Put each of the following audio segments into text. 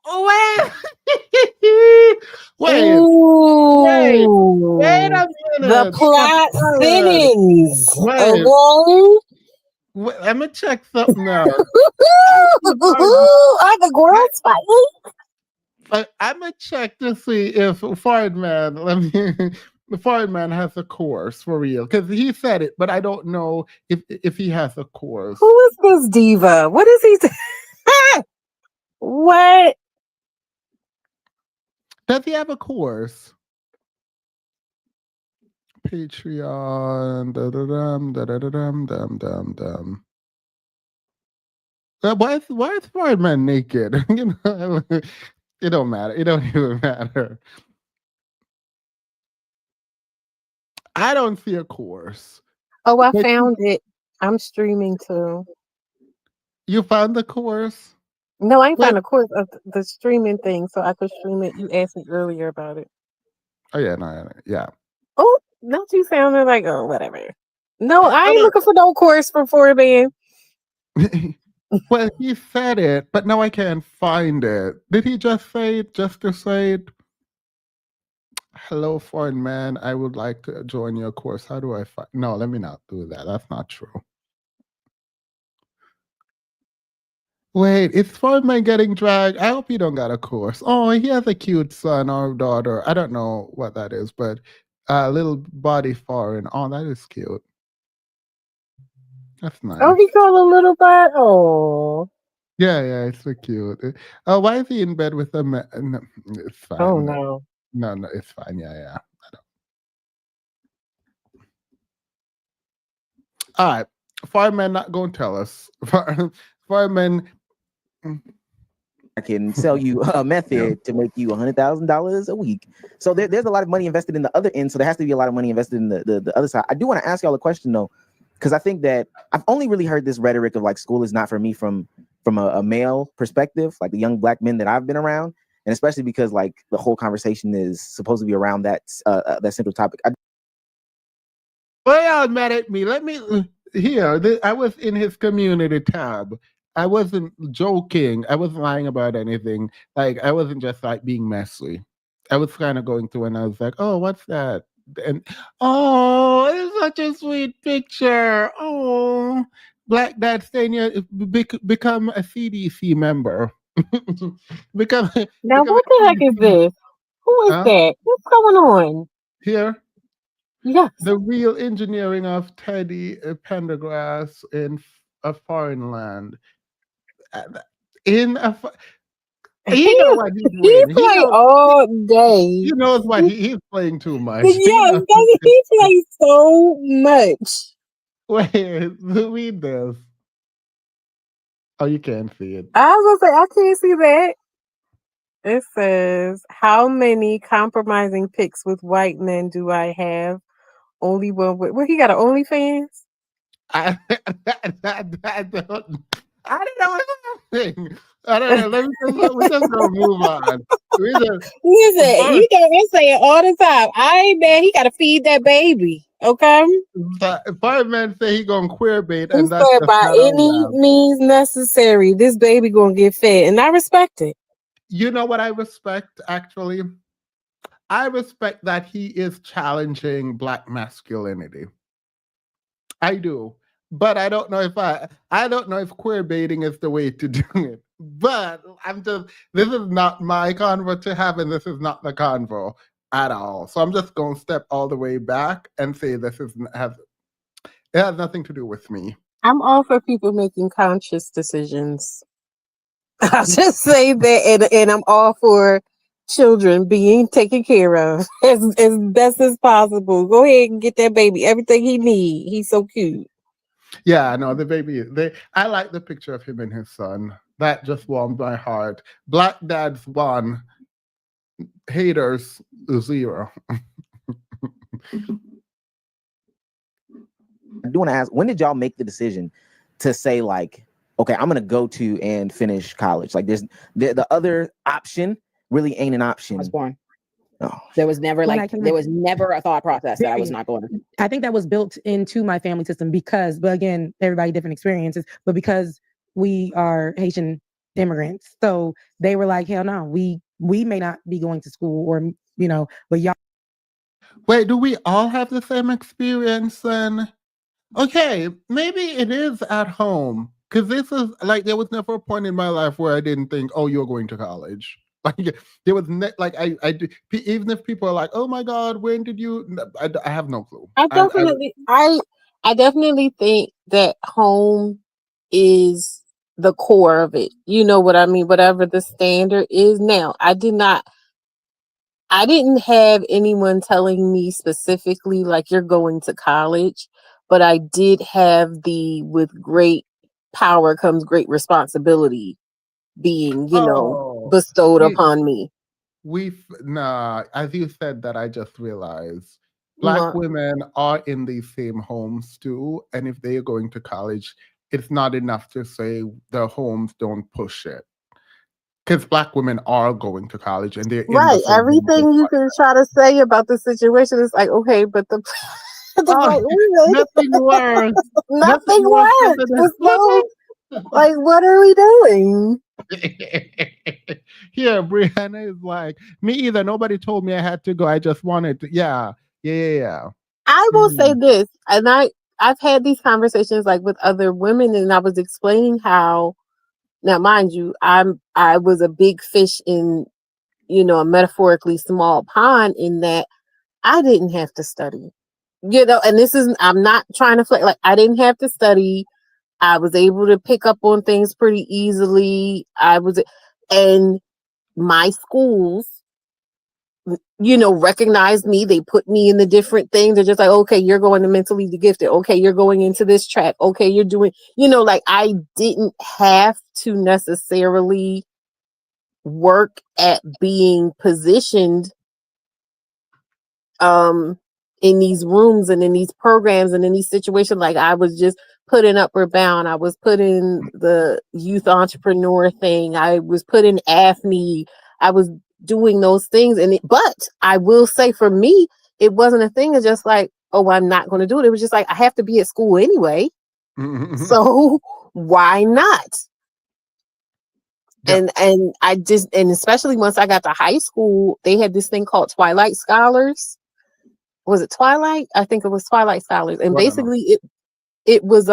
Oh, wait, wait, wait Ooh, a the minute. plot thinnens. Wait, Okay. wait, let me check something out. Are the girls fighting? I'm gonna check to see if Foreign Man, let me, the Foreign Man has a course for real because he said it, but I don't know if he has a course. Who is this diva? What is he? What? Does he have a course? Patreon, da da dum, da da da dum, dum dum dum. Why is Foreign Man naked? You know, it don't matter. It don't even matter. I don't see a course. Oh, I But found it. I'm streaming too. you found the course? No, I ain't Wait. found a course of the streaming thing, so I could stream it. You asked me earlier about it. Oh yeah, no, yeah. Oh, don't you sounding like oh whatever? No, I I ain't looking for no course for 4 band. don't. Well, he said it, but now I can't find it. Did he just say it just to say it? Hello, foreign man. I would like to join your course. How do I find? No, let me not do that. That's not true. Wait, is foreign man getting dragged? I hope he don't got a course. Oh, he has a cute son or daughter. I don't know what that is, but little body foreign. Oh, that is cute. That's Oh, nice. he called a little bit. Oh, Yeah, yeah, it's so cute. Why is he in bed with a man? No, it's oh fine. no. No, no, it's fine. Yeah, yeah. All right. Fireman not gonna tell us. Fireman. I can sell you a Yeah. method to make you $100,000 a week. So there's a lot of money invested in the other end. So there has to be a lot of money invested in the other side. I do want to ask y'all a question though, because I think that I've only really heard this rhetoric of like school is not for me from a male perspective, like the young black men that I've been around, and especially because like the whole conversation is supposed to be around that central topic. Why y'all mad at me? Let me here. I was in his community tab. I wasn't joking. I wasn't lying about anything. Like I wasn't just like being messy. I was kind of going through and I was like, oh, what's that? And oh, it's such a sweet picture. Oh, Black Dad staying here, become a CDC member. become Now become what a the heck is CDC. this? Who is Huh? that? What's going on? Here. Yes. The real engineering of Teddy Pendergrass in a foreign land. Uh, In a, he know He what he's he doing. play all He day. knows what he's playing too much. He Yes, knows. he plays so much. Wait, read this. Oh, you can't see it. I was gonna say I can't see that. It says, "How many compromising pics with white men do I have? Only one with." Well, he got an OnlyFans. I, I don't. I don't know what's happening. I don't know. We just gonna move on. We just Listen, you know I say it all the time. I ain't mad. He got to feed that baby. Okay. fireman say he gonna queer bait, He and that's said, just by not any allowed. means necessary, this baby gonna get fed, and I respect it. You know what I respect actually? I respect that he is challenging black masculinity. I do. But I don't know if queer baiting is the way to do it. But this is not my convo to have, and this is not the convo at all. So I'm just gonna step all the way back and say it has nothing to do with me. I'm all for people making conscious decisions. I'll just say that, and I'm all for children being taken care of as best as possible. Go ahead and get that baby everything he need. He's so cute. Yeah, no, the baby. I like the picture of him and his son. That just warmed my heart. Black dads won, haters 0. I do want to ask, when did y'all make the decision to say like, okay, I'm gonna go to and finish college? Like, there's the other option really ain't an option. I was born. Oh, There was never there was never a thought process that I was not going to. I think that was built into my family system because, but again, everybody different experiences, but because we are Haitian immigrants. So they were like, hell no, we may not be going to school or, but y'all. Wait, do we all have the same experience then? Okay, maybe it is at home. Because this is like, there was never a point in my life where I didn't think, oh, you're going to college. Like, there was, like, even if people are like, oh my God, when did you? I have no clue. I definitely think that home is the core of it. You know what I mean? Whatever the standard is now. I didn't have anyone telling me specifically like you're going to college, but I did have with great power comes great responsibility being, Oh, bestowed we, upon me. nah, as you said that, I just realized Black What? women are in these same homes too. And if they're going to college, it's not enough to say the homes don't push it. Because Black women are going to college and they're in the Right. same home with Everything you white can men. try to say about the situation is like, okay, but the the Oh, white women, nothing worse. Nothing nothing worse than works. the It's so like, what are we doing? Here, Brianna is like, me either. Nobody told me I had to go. I just wanted to. Yeah. Yeah. Yeah. Yeah. I will say Mhm. this, and I've had these conversations like with other women, and I was explaining how now, mind you, I was a big fish in a metaphorically small pond in that I didn't have to study. And this is I'm not trying to like I didn't have to study. I was able to pick up on things pretty easily. And my schools recognized me. They put me in the different things. They're just like, okay, you're going to mentally gifted. Okay, you're going into this track. Okay, you're doing, like I didn't have to necessarily work at being positioned in these rooms and in these programs and in these situations. Like I was just put in Upward Bound. I was put in the youth entrepreneur thing. I was put in AFNI. I was doing those things. But I will say for me, it wasn't a thing of just like, oh, I'm not going to do it. It was just like, I have to be at school anyway. So why not? Yeah. And especially once I got to high school, they had this thing called Twilight Scholars. Was it Twilight? I think it was Twilight Scholars. And Well, I don't know. basically it was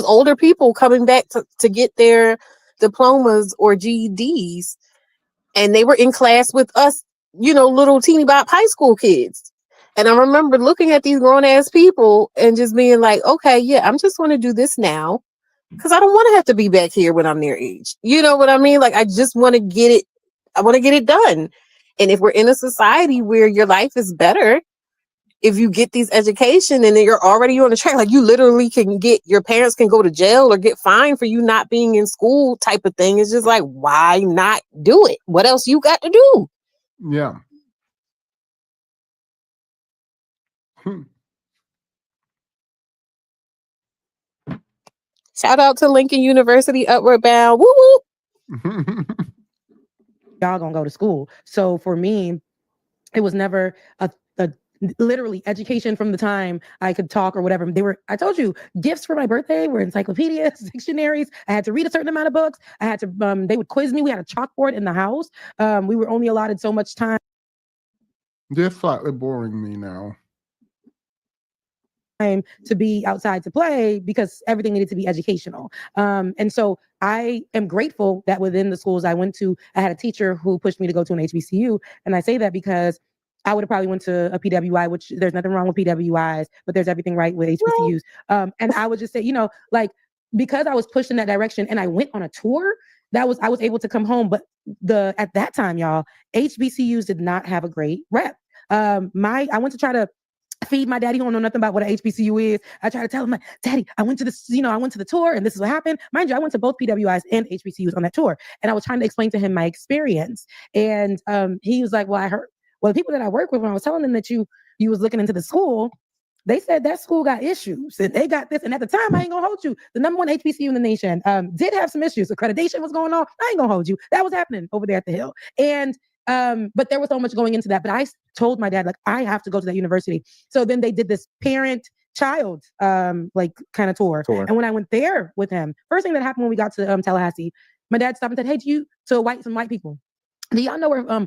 older people coming back to get their diplomas or GEDs, and they were in class with us, little teeny bop high school kids. And I remember looking at these grown ass people and just being like, okay, yeah, I'm just going to do this now because I don't want to have to be back here when I'm their age. You know what I mean? Like I just want to get it. I want to get it done. And if we're in a society where your life is better, if you get these education and then you're already on the track, like you literally can your parents can go to jail or get fined for you not being in school type of thing. It's just like, why not do it? What else you got to do? Yeah. Hmm. Shout out to Lincoln University, Upward Bound. Woo woo. Y'all gonna go to school. So for me, it was never a literally education from the time I could talk or whatever. I told you, gifts for my birthday were encyclopedias, dictionaries. I had to read a certain amount of books. I had to, they would quiz me. We had a chalkboard in the house. We were only allotted so much time. They're slightly boring me now. To be outside to play because everything needed to be educational. And so I am grateful that within the schools I went to, I had a teacher who pushed me to go to an HBCU. And I say that because I would have probably went to a PWI, which there's nothing wrong with PWIs, but there's everything right with HBCUs. And I would just say, like, because I was pushed in that direction and I went on a tour, I was able to come home. But at that time, y'all, HBCUs did not have a great rep. I went to try to feed my daddy who don't know nothing about what an HBCU is. I try to tell him, like, Daddy, I went to the tour and this is what happened. Mind you, I went to both PWIs and HBCUs on that tour. And I was trying to explain to him my experience. And he was like, well, I heard, the people that I work with, when I was telling them that you was looking into the school, they said that school got issues and they got this. And at the time, I ain't gonna hold you. The number one HBCU in the nation did have some issues. Accreditation was going on. I ain't gonna hold you. That was happening over there at the Hill. And but there was so much going into that. But I told my dad, like, I have to go to that university. So then they did this parent child like kind of tour. And when I went there with him, first thing that happened when we got to Tallahassee, my dad stopped and said, "Hey, some white people, do y'all know where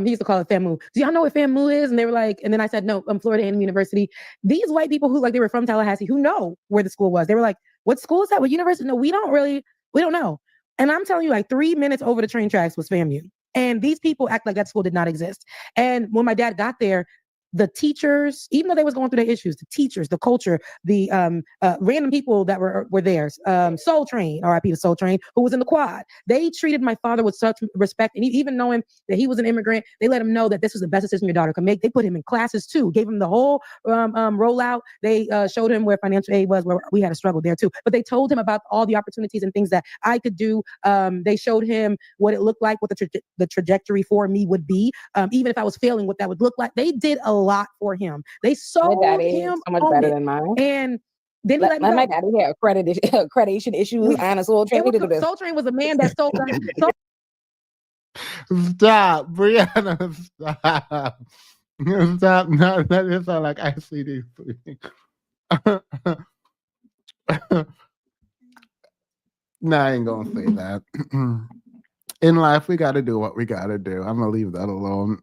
he used to call it FAMU. Do y'all know what FAMU is?" And they were like, and then I said, "No, Florida A&M University." These white people who like they were from Tallahassee who know where the school was. They were like, "What school is that? What university?" No, we don't know. And I'm telling you, like 3 minutes over the train tracks was FAMU. And these people act like that school did not exist. And when my dad got there, the teachers, even though they was going through their issues, the teachers, the culture, the random people that were there, Soul Train, RIP to Soul Train, who was in the quad, they treated my father with such respect. And even knowing that he was an immigrant, they let him know that this was the best decision your daughter could make. They put him in classes too, gave him the whole rollout. They showed him where financial aid was, where we had a struggle there too. But they told him about all the opportunities and things that I could do. They showed him what it looked like, what the trajectory for me would be, even if I was failing, what that would look like. They did a lot for him. They sold him so much better than mine. And then he let me my daddy had accreditation issues and a Soul Train. Soul Train was a man that sold us. Stop, Brianna, stop. Stop. No, that is all like ICD. No, I ain't gonna say that. In life, we gotta do what we gotta do. I'm gonna leave that alone.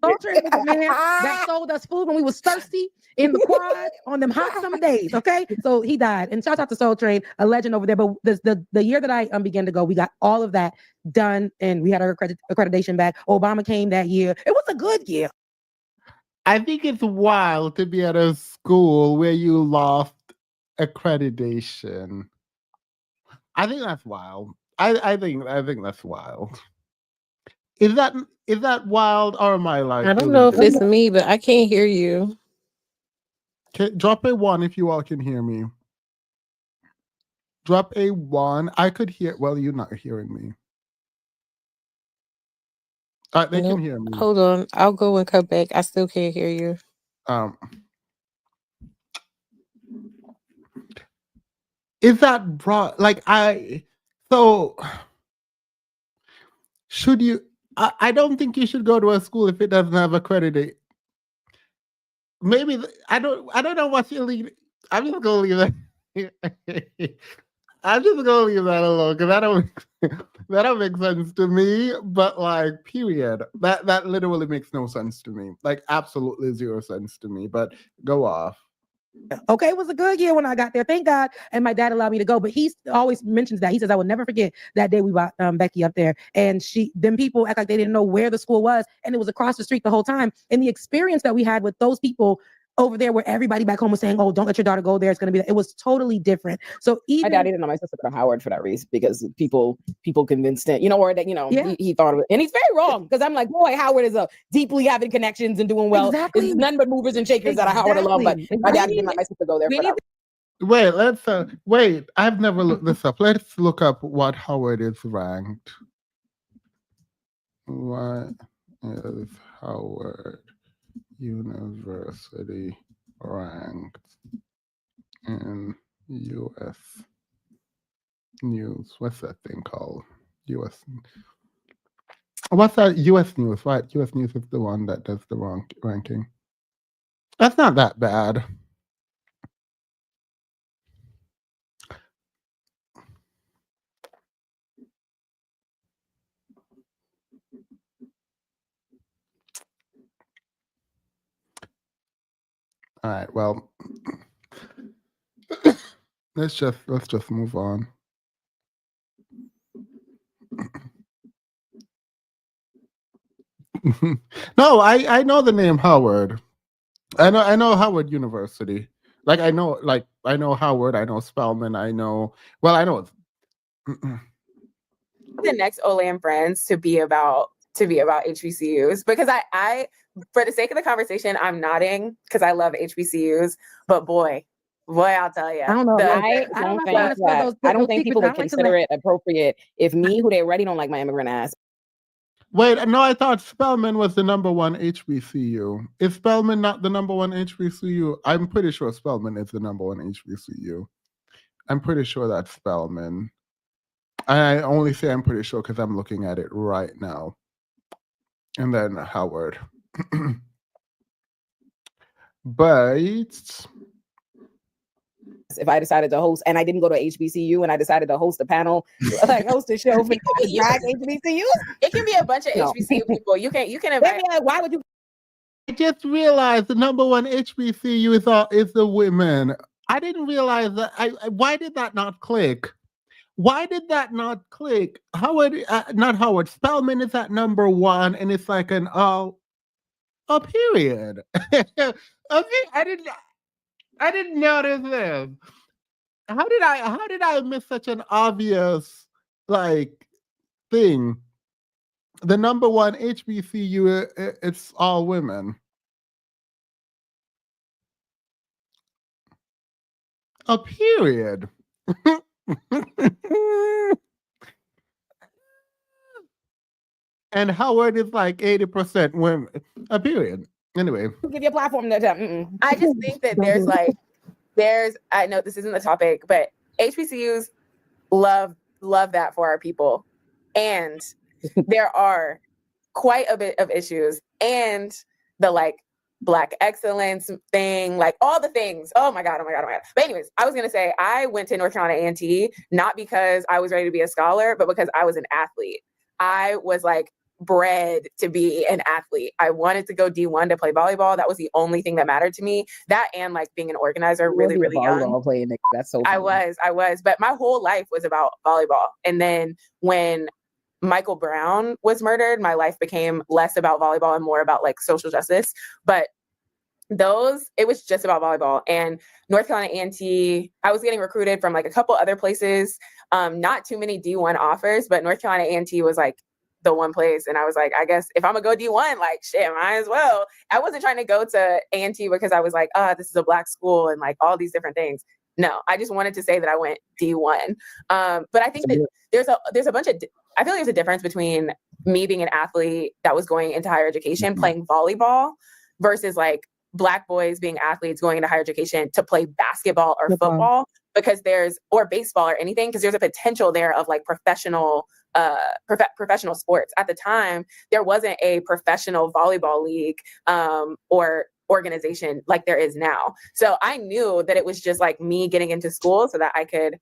Soul Train was a man that sold us food when we was thirsty in the quad on them hot summer days. Okay, so he died. And shout out to Soul Train, a legend over there. But the year that I began to go, we got all of that done, and we had our accreditation back. Obama came that year. It was a good year. I think it's wild to be at a school where you lost accreditation. I think that's wild. I think that's wild. Is that wild, or am I like? I don't know if it's me, but I can't hear you. Drop a 1 if you all can hear me. Drop a 1. I could hear. Well, you're not hearing me. They can hear me. Hold on, I'll go and come back. I still can't hear you. Is that broad? Like so should you? I don't think you should go to a school if it doesn't have accredited. Maybe I don't know what's illegal. I'm just gonna leave that. I'm just gonna leave that alone because that don't make sense to me. But like, period. That literally makes no sense to me. Like, absolutely 0 sense to me. But go off. Okay, it was a good year when I got there. Thank God. And my dad allowed me to go. But he always mentions that. He says, I will never forget that day we brought Becky up there. And them people act like they didn't know where the school was. And it was across the street the whole time. And the experience that we had with those people over there, where everybody back home was saying, "Oh, don't let your daughter go there. It's going to be," it was totally different. So even my daddy didn't know my sister go to Howard for that reason, because people convinced him, or that, he thought of it. And he's very wrong, because I'm like, boy, Howard is deeply having connections and doing well. Exactly. It's none but movers and shakers that are Howard alum, but my daddy didn't let my sister go there for that. Wait, I've never looked this up. Let's look up what Howard is ranked. What is Howard University ranked in U.S. news? What's that thing called? U.S. What's that? U.S. news, right? U.S. news is the one that does the wrong ranking. That's not that bad. All right, well, let's just move on. No, I know the name Howard. I know Howard University. Like I know Howard. I know Spelman. I know the next Ole and Friends to be about HBCUs, because I for the sake of the conversation, I'm nodding because I love HBCUs, but boy, I'll tell you. I don't know. I don't think people would consider it appropriate if me, who they already don't like my immigrant ass. Wait, no, I thought Spelman was the number 1 HBCU. Is Spelman not the number 1 HBCU? I'm pretty sure Spelman is the number 1 HBCU. I'm pretty sure that's Spelman. I only say I'm pretty sure because I'm looking at it right now. And then Howard. but if I decided to host, and I didn't go to HBCU, and I decided to host a panel, like host a show for drag HBCUs, it can be a bunch of HBCU people. You can invite. Why would you? I just realized the number one HBCU is the women. I didn't realize that. Why did that not click? Why did that not click? Howard, not Howard. Spelman is at number one, and it's like a period. Okay, I didn't notice this. How did I miss such an obvious like thing? The number one HBCU, it's all women. A period. And Howard is like 80% women. A period. Anyway. Give you a platform that I just think that I know this isn't the topic, but HBCUs love that for our people. And there are quite a bit of issues, and the like Black excellence thing, like all the things. Oh my God. But anyways, I was going to say, I went to North Carolina A&T, not because I was ready to be a scholar, but because I was an athlete. I was like bred to be an athlete. I wanted to go D1 to play volleyball. That was the only thing that mattered to me. That and like being an organizer really young. Playing, that's so funny. I was, but my whole life was about volleyball. And then when Michael Brown was murdered, my life became less about volleyball and more about like social justice. But it was just about volleyball. And North Carolina A&T, I was getting recruited from like a couple other places. Not too many D1 offers, but North Carolina A&T was like the one place. And I was like, I guess if I'm gonna go D1, like shit, might as well. I wasn't trying to go to A&T because I was like, this is a Black school and like all these different things. No, I just wanted to say that I went D1. But I think that there's a bunch of, I feel like there's a difference between me being an athlete that was going into higher education, playing volleyball, versus like Black boys being athletes going into higher education to play basketball or football, because or baseball or anything, because there's a potential there of like professional sports. At the time, there wasn't a professional volleyball league or organization like there is now. So I knew that it was just like me getting into school so that I could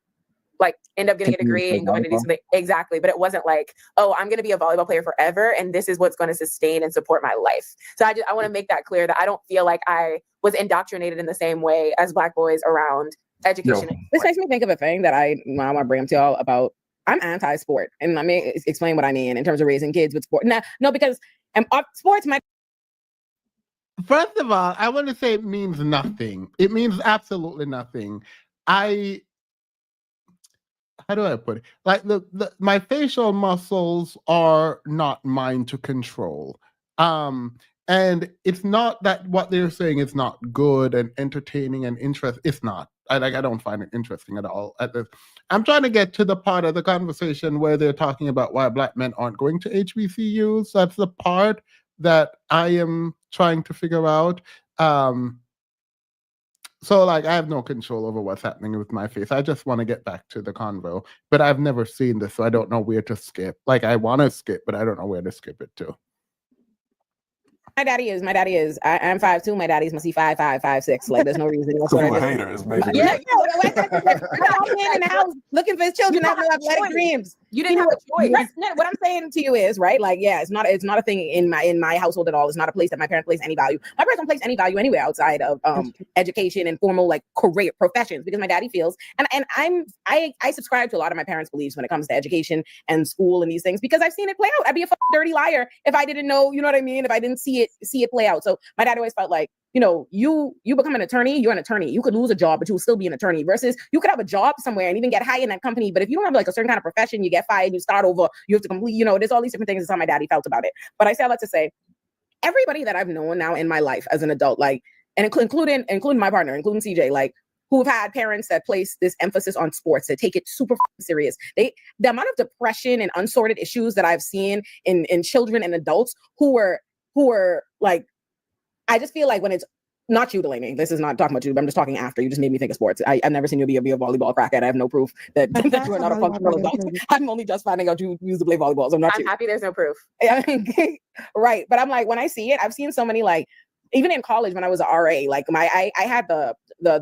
like end up getting a degree and going to do something. Exactly. But it wasn't like, oh, I'm going to be a volleyball player forever, and this is what's going to sustain and support my life. So I want to make that clear, that I don't feel like I was indoctrinated in the same way as Black boys around education. This makes me think of a thing that I want to bring up to y'all about. I'm anti-sport, and let me explain what I mean in terms of raising kids with sport. No, because sports might. First of all, I want to say it means nothing. It means absolutely nothing. How do I put it? Like my facial muscles are not mine to control. And it's not that what they're saying is not good and entertaining and interesting. It's not. I don't find it interesting at all. I'm trying to get to the part of the conversation where they're talking about why Black men aren't going to HBCUs. That's the part that I am trying to figure out. So like I have no control over what's happening with my face. I just want to get back to the convo, but I've never seen this, so I don't know where to skip. Like I want to skip, but I don't know where to skip it to. My daddy is. I'm 5'2". My daddy's must be 5'5", 5'6". Like there's no reason whatsoever. So haters, maybe. Yeah. I'm in the house looking for his children having athletic dreams. You didn't have a choice. What I'm saying to you is, right? Like, yeah, it's not a thing in my household at all. It's not a place that my parents place any value. My parents don't place any value anywhere outside of education and formal like career professions, because my daddy feels, and I subscribe to a lot of my parents' beliefs when it comes to education and school and these things, because I've seen it play out. I'd be a dirty liar if I didn't know, you know what I mean? If I didn't see it play out. So my dad always felt like, you know, you become an attorney, you're an attorney. You could lose a job, but you'll still be an attorney, versus you could have a job somewhere and even get hired in that company. But if you don't have like a certain kind of profession, you get fired, you start over, you have to complete, you know, there's all these different things. That's how my daddy felt about it. But I say all that to say, everybody that I've known now in my life as an adult, like, and including my partner, including CJ, like, who've had parents that place this emphasis on sports, that take it super serious. The amount of depression and unsorted issues that I've seen in children and adults who were like, I just feel like when it's not you, Delaney, this is not talking about you, but I'm just talking after. You just made me think of sports. I've never seen you be a volleyball crackhead. I have no proof that you are not a functional adult. I'm only just finding out you used to play volleyball. So I'm happy there's no proof. Right. But I'm like, when I see it, I've seen so many like even in college when I was an RA, like I had the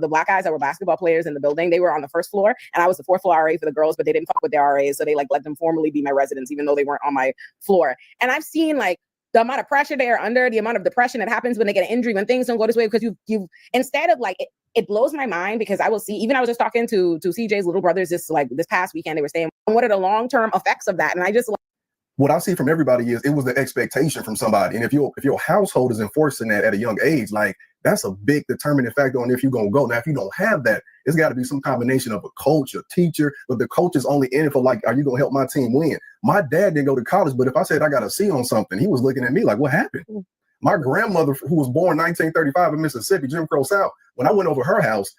black guys that were basketball players in the building. They were on the first floor, and I was the fourth floor RA for the girls, but they didn't fuck with their RAs, so they like let them formally be my residents, even though they weren't on my floor. And I've seen like the amount of pressure they are under, the amount of depression that happens when they get an injury, when things don't go this way, because you instead of like it blows my mind, because I will see, even I was just talking to CJ's little brothers this past weekend, they were saying, what are the long-term effects of that? And I just what I see from everybody is it was the expectation from somebody. And if your household is enforcing that at a young age, like that's a big determining factor on if you're going to go. Now, if you don't have that, it's got to be some combination of a coach, a teacher, but the coach is only in it for like, are you going to help my team win? My dad didn't go to college, but if I said I got a C on something, he was looking at me like, what happened? My grandmother, who was born 1935 in Mississippi, Jim Crow South, when I went over her house,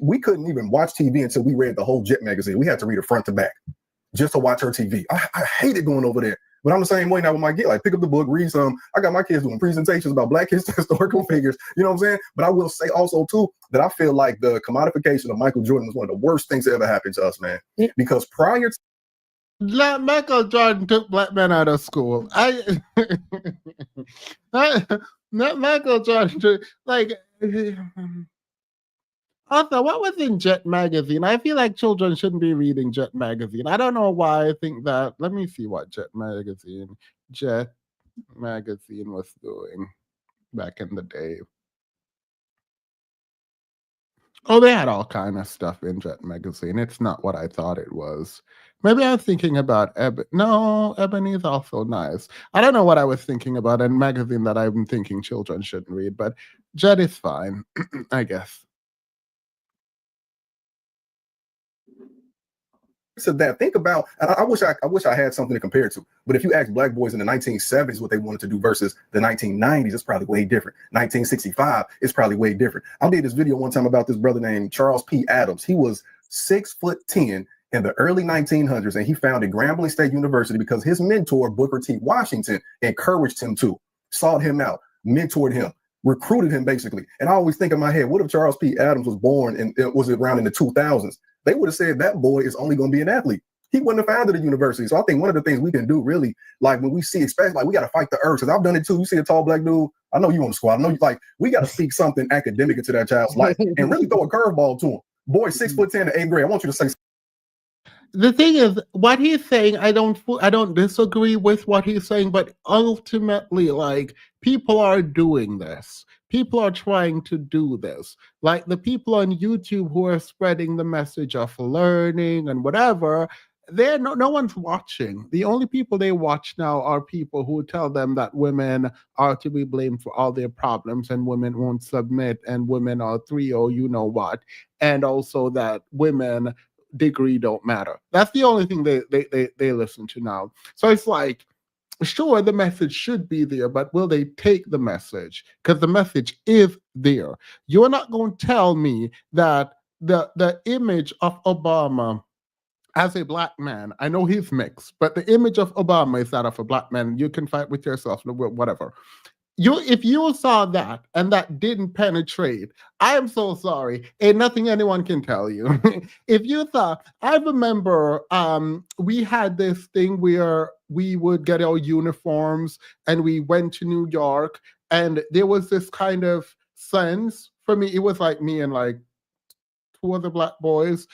we couldn't even watch TV until we read the whole Jet magazine. We had to read it front to back just to watch her TV. I hated going over there. But I'm the same way now with my kids. Like, pick up the book, read some. I got my kids doing presentations about Black historical figures. You know what I'm saying? But I will say also, too, that I feel like the commodification of Michael Jordan was one of the worst things that ever happened to us, man. Yeah. Because prior to Michael Jordan took black men out of school. Michael Jordan, like... Arthur, what was in Jet magazine? I feel like children shouldn't be reading Jet magazine. I don't know why I think that. Let me see what Jet magazine was doing back in the day. Oh, they had all kind of stuff in Jet magazine. It's not what I thought it was. Maybe I was thinking about Ebony. No, Ebony is also nice. I don't know what I was thinking about in magazine that I'm thinking children shouldn't read, but Jet is fine, I guess. That, think about, and I wish I had something to compare it to, but if you ask Black boys in the 1970s what they wanted to do versus the 1990s, it's probably way different. 1965 is probably way different. I did this video one time about this brother named Charles P. Adams. He was 6'10" in the early 1900s, and he founded Grambling State University because his mentor, Booker T. Washington, encouraged him to, sought him out, mentored him, recruited him basically. And I always think in my head, what if Charles P. Adams was born and it was around in the 2000s? They would have said that boy is only going to be an athlete. He wouldn't have founded a university. So I think one of the things we can do really, like when we see, especially like we got to fight the urge, because I've done it too. You see a tall Black dude, I know you on the squad. I know you like, we got to speak something academic into that child's life and really throw a curveball to him. Boy, 6'10" in 8th grade. I want you to say. The thing is, what he's saying, I don't disagree with what he's saying, but ultimately, like, people are doing this. People are trying to do this. Like the people on YouTube who are spreading the message of learning and whatever, no one's watching. The only people they watch now are people who tell them that women are to be blamed for all their problems and women won't submit and women are 3-0, you know what, and also that women degree don't matter. That's the only thing they listen to now. So it's like, sure, the message should be there, but will they take the message? Because the message is there. You're not going to tell me that the image of Obama as a Black man, I know he's mixed, but the image of Obama is that of a Black man. You can fight with yourself, whatever. If you saw that and that didn't penetrate, I am so sorry. Ain't nothing anyone can tell you. If you thought, I remember we had this thing where we would get our uniforms and we went to New York and there was this kind of sense for me. It was like me and like 2 other Black boys.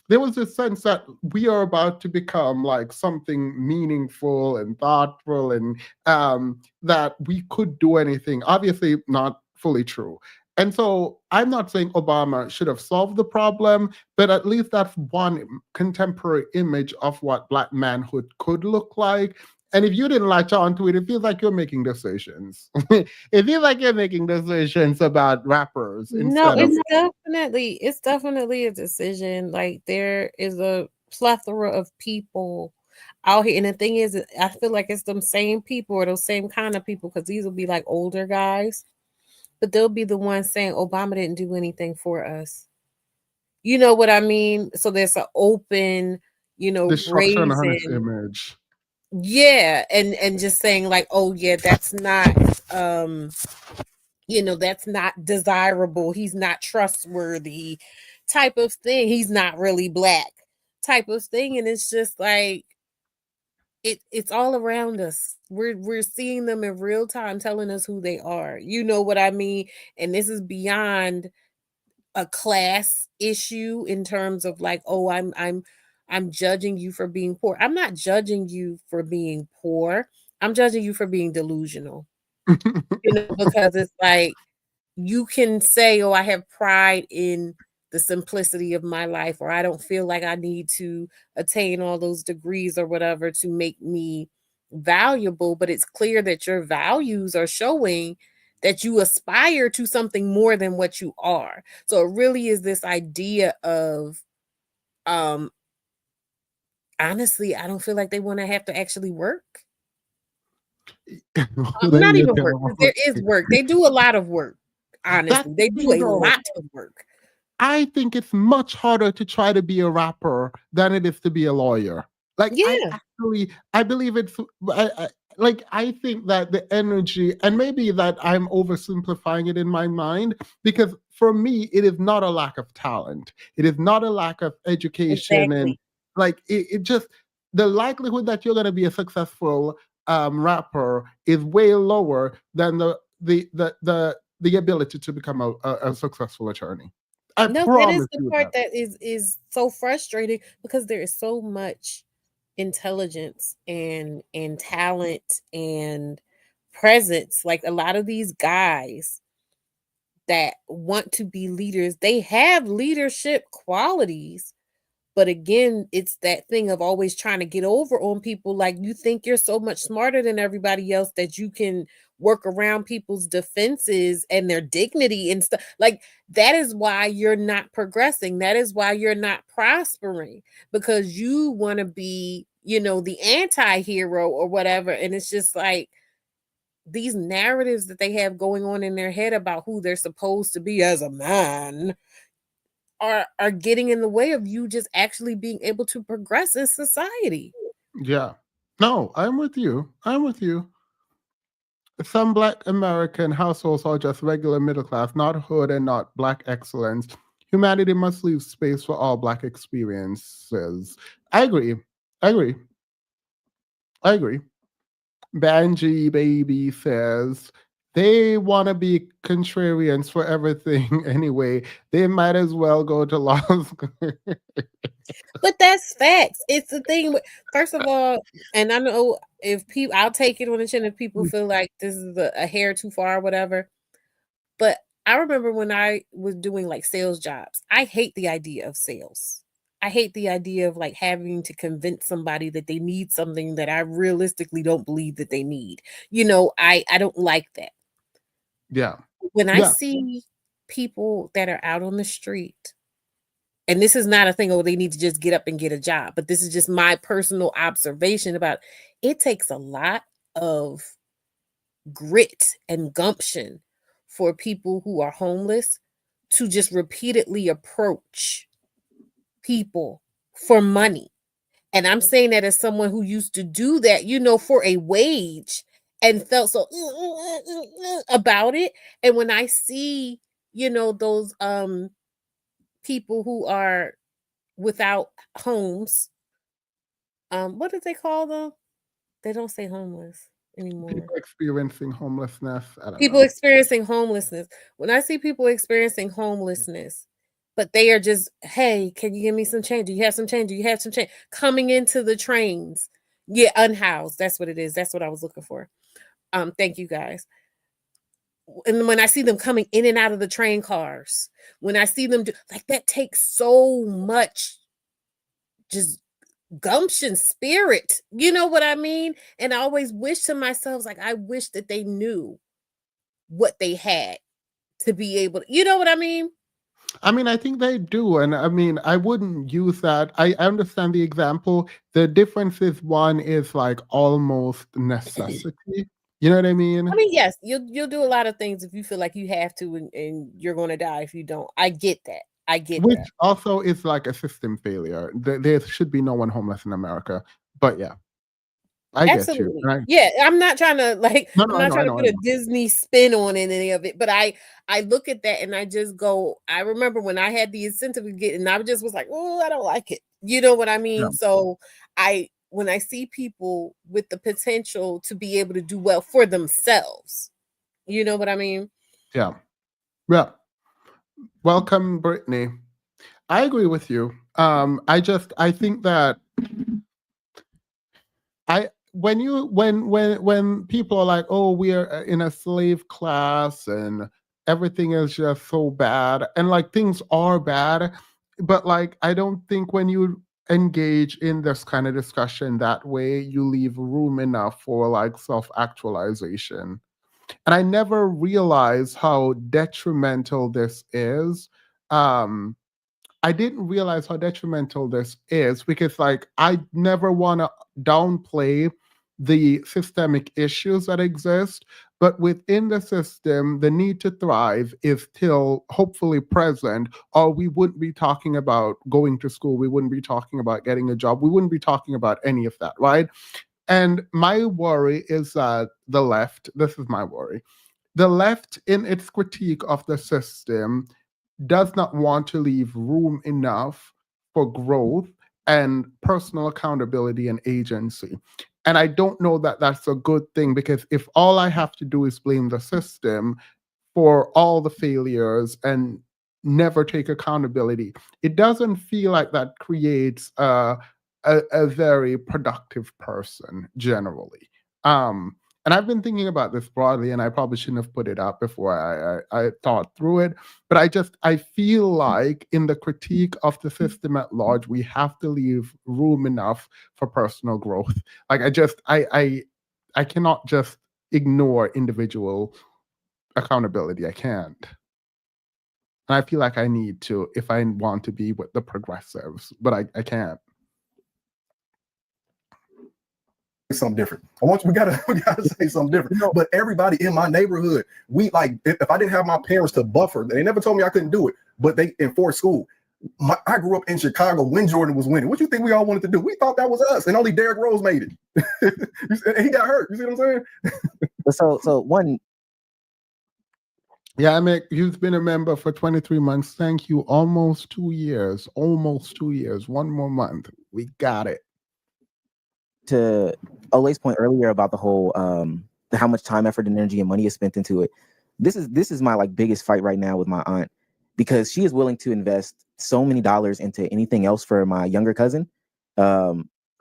There was this sense that we are about to become like something meaningful and thoughtful and that we could do anything. Obviously not fully true. And so I'm not saying Obama should have solved the problem, but at least that's one contemporary image of what Black manhood could look like. And if you didn't latch on to it, it feels like you're making decisions. It feels like you're making decisions about rappers. No, it's definitely a decision. Like there is a plethora of people out here. And the thing is, I feel like it's them same people or those same kind of people, because these will be like older guys, but they'll be the ones saying Obama didn't do anything for us. You know what I mean? So there's an open, destruction on his image. Yeah, and just saying like, oh yeah, that's not that's not desirable. He's not trustworthy type of thing. He's not really Black type of thing. And it's just like, it's all around us. We're seeing them in real time telling us who they are. You know what I mean? And this is beyond a class issue in terms of like, oh, I'm judging you for being poor. I'm not judging you for being poor. I'm judging you for being delusional. Because it's like you can say, oh, I have pride in the simplicity of my life, or I don't feel like I need to attain all those degrees or whatever to make me valuable. But it's clear that your values are showing that you aspire to something more than what you are. So it really is this idea of, honestly, I don't feel like they want to have to actually work. Not even work, because there is work. They do a lot of work. Honestly, they do a lot of work. I think it's much harder to try to be a rapper than it is to be a lawyer. Like, Yeah. I believe it's, I think that the energy, and maybe that I'm oversimplifying it in my mind, because for me, it is not a lack of talent. It is not a lack of education. And Exactly. like, it just, the likelihood that you're going to be a successful rapper is way lower than the ability to become a successful attorney. I No, that is promise the you part that. that is so frustrating, because there is so much intelligence and talent and presence. Like, a lot of these guys that want to be leaders, they have leadership qualities. But again, it's that thing of always trying to get over on people. Like, you think you're so much smarter than everybody else that you can work around people's defenses and their dignity and stuff. Like, that is why you're not progressing. That is why you're not prospering, because you want to be, the anti-hero or whatever. And it's just like these narratives that they have going on in their head about who they're supposed to be as a man are getting in the way of you just actually being able to progress in society. Yeah. No, I'm with you. I'm with you. Some Black American households are just regular middle class, not hood and not Black excellence. Humanity must leave space for all Black experiences. I agree. I agree. I agree. Banji Baby says they want to be contrarians for everything anyway. They might as well go to law school. But that's facts. It's the thing first of all, and I know if people, I'll take it on the chin if people feel like this is a hair too far or whatever. But I remember when I was doing like sales jobs, I hate the idea of sales. I hate the idea of like having to convince somebody that they need something that I realistically don't believe that they need. I don't like that. Yeah. When I Yeah. see people that are out on the street, and this is not a thing, oh, they need to just get up and get a job, but this is just my personal observation about it takes a lot of grit and gumption for people who are homeless to just repeatedly approach people for money. And I'm saying that as someone who used to do that, for a wage, and felt so about it. And when I see, those people who are without homes, what did they call them? They don't say homeless anymore. People experiencing homelessness. I don't People know. experiencing homelessness. When I see people experiencing homelessness, but they are just, hey, can you give me some change? Do you have some change? Do you have some change? Coming into the trains. Yeah, unhoused. That's what it is. That's what I was looking for. Thank you guys. And when I see them coming in and out of the train cars, when I see them do like that, takes so much just gumption spirit. You know what I mean? And I always wish to myself, like, I wish that they knew what they had to be able to, you know what I mean? I mean, I think they do. And I mean, I wouldn't use that. I understand the example. The difference is one is like almost necessity. You know what I mean? I mean, yes, you'll do a lot of things if you feel like you have to, and you're going to die if you don't. I get that. I get Which that. also is like a system failure. There should be no one homeless in America. But yeah, I get you. Absolutely. Yeah, I'm not trying to No, I'm no, I not know, I trying to know, I put a know. Disney spin on any of it, but I look at that and I just go, I remember when I had the incentive to get, and I just was like, oh, I don't like it. You know what I mean? Yeah. So I when I see people with the potential to be able to do well for themselves. You know what I mean? Yeah. Yeah. Welcome, Brittany. I agree with you. I think that when people are like, oh, we are in a slave class and everything is just so bad, and like things are bad, but like I don't think when you engage in this kind of discussion that way, you leave room enough for like self-actualization. And I never realized how detrimental this is. Um, I didn't realize how detrimental this is because, like, I never want to downplay the systemic issues that exist, but within the system, the need to thrive is still hopefully present, or we wouldn't be talking about going to school. We wouldn't be talking about getting a job. We wouldn't be talking about any of that, right? And my worry is that the left, this is my worry, the left in its critique of the system does not want to leave room enough for growth and personal accountability and agency. And I don't know that that's a good thing, because if all I have to do is blame the system for all the failures and never take accountability, it doesn't feel like that creates a very productive person generally. And I've been thinking about this broadly, and I probably shouldn't have put it up before I thought through it. But I feel like in the critique of the system at large, we have to leave room enough for personal growth. Like I cannot just ignore individual accountability. I can't. And I feel like I need to if I want to be with the progressives, but I can't. Something different. We gotta say something different. But everybody in my neighborhood, we like, if I didn't have my parents to buffer, they never told me I couldn't do it, but they enforced school. I grew up in Chicago when Jordan was winning. What you think we all wanted to do? We thought that was us, and only Derrick Rose made it. And he got hurt. You see what I'm saying? So one. Yeah, Mick, you've been a member for 23 months. Thank you. Almost 2 years. Almost 2 years. One more month. We got it. To Ole's point earlier about the whole how much time, effort, and energy and money is spent into it. This is my like biggest fight right now with my aunt, because she is willing to invest so many dollars into anything else for my younger cousin,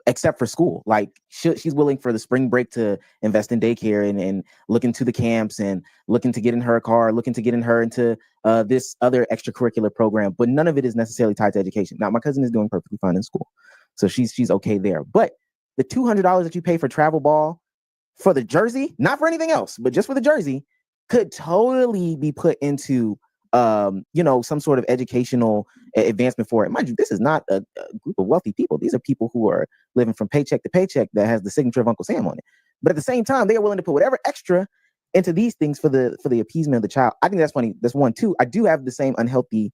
except for school. Like she's willing for the spring break to invest in daycare and look into the camps and looking to get in her car, looking to get in her into this other extracurricular program. But none of it is necessarily tied to education. Now, my cousin is doing perfectly fine in school, so she's okay there. But the $200 that you pay for travel ball for the jersey, not for anything else, but just for the jersey, could totally be put into some sort of educational advancement for it. Mind you, this is not a group of wealthy people. These are people who are living from paycheck to paycheck that has the signature of Uncle Sam on it. But at the same time, they are willing to put whatever extra into these things for the appeasement of the child. I think that's funny. That's one. Two, I do have the same unhealthy,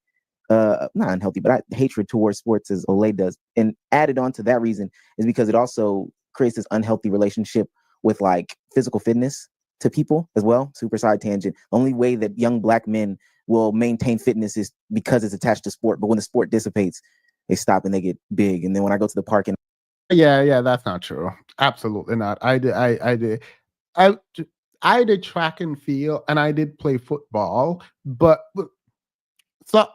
not unhealthy, but hatred towards sports as Olay does. And added on to that reason is because it also creates this unhealthy relationship with like physical fitness to people as well. Super side tangent. The only way that young Black men will maintain fitness is because it's attached to sport. But when the sport dissipates, they stop and they get big. And then when I go to the park and yeah, that's not true. Absolutely not. I did track and field, and I did play football, but so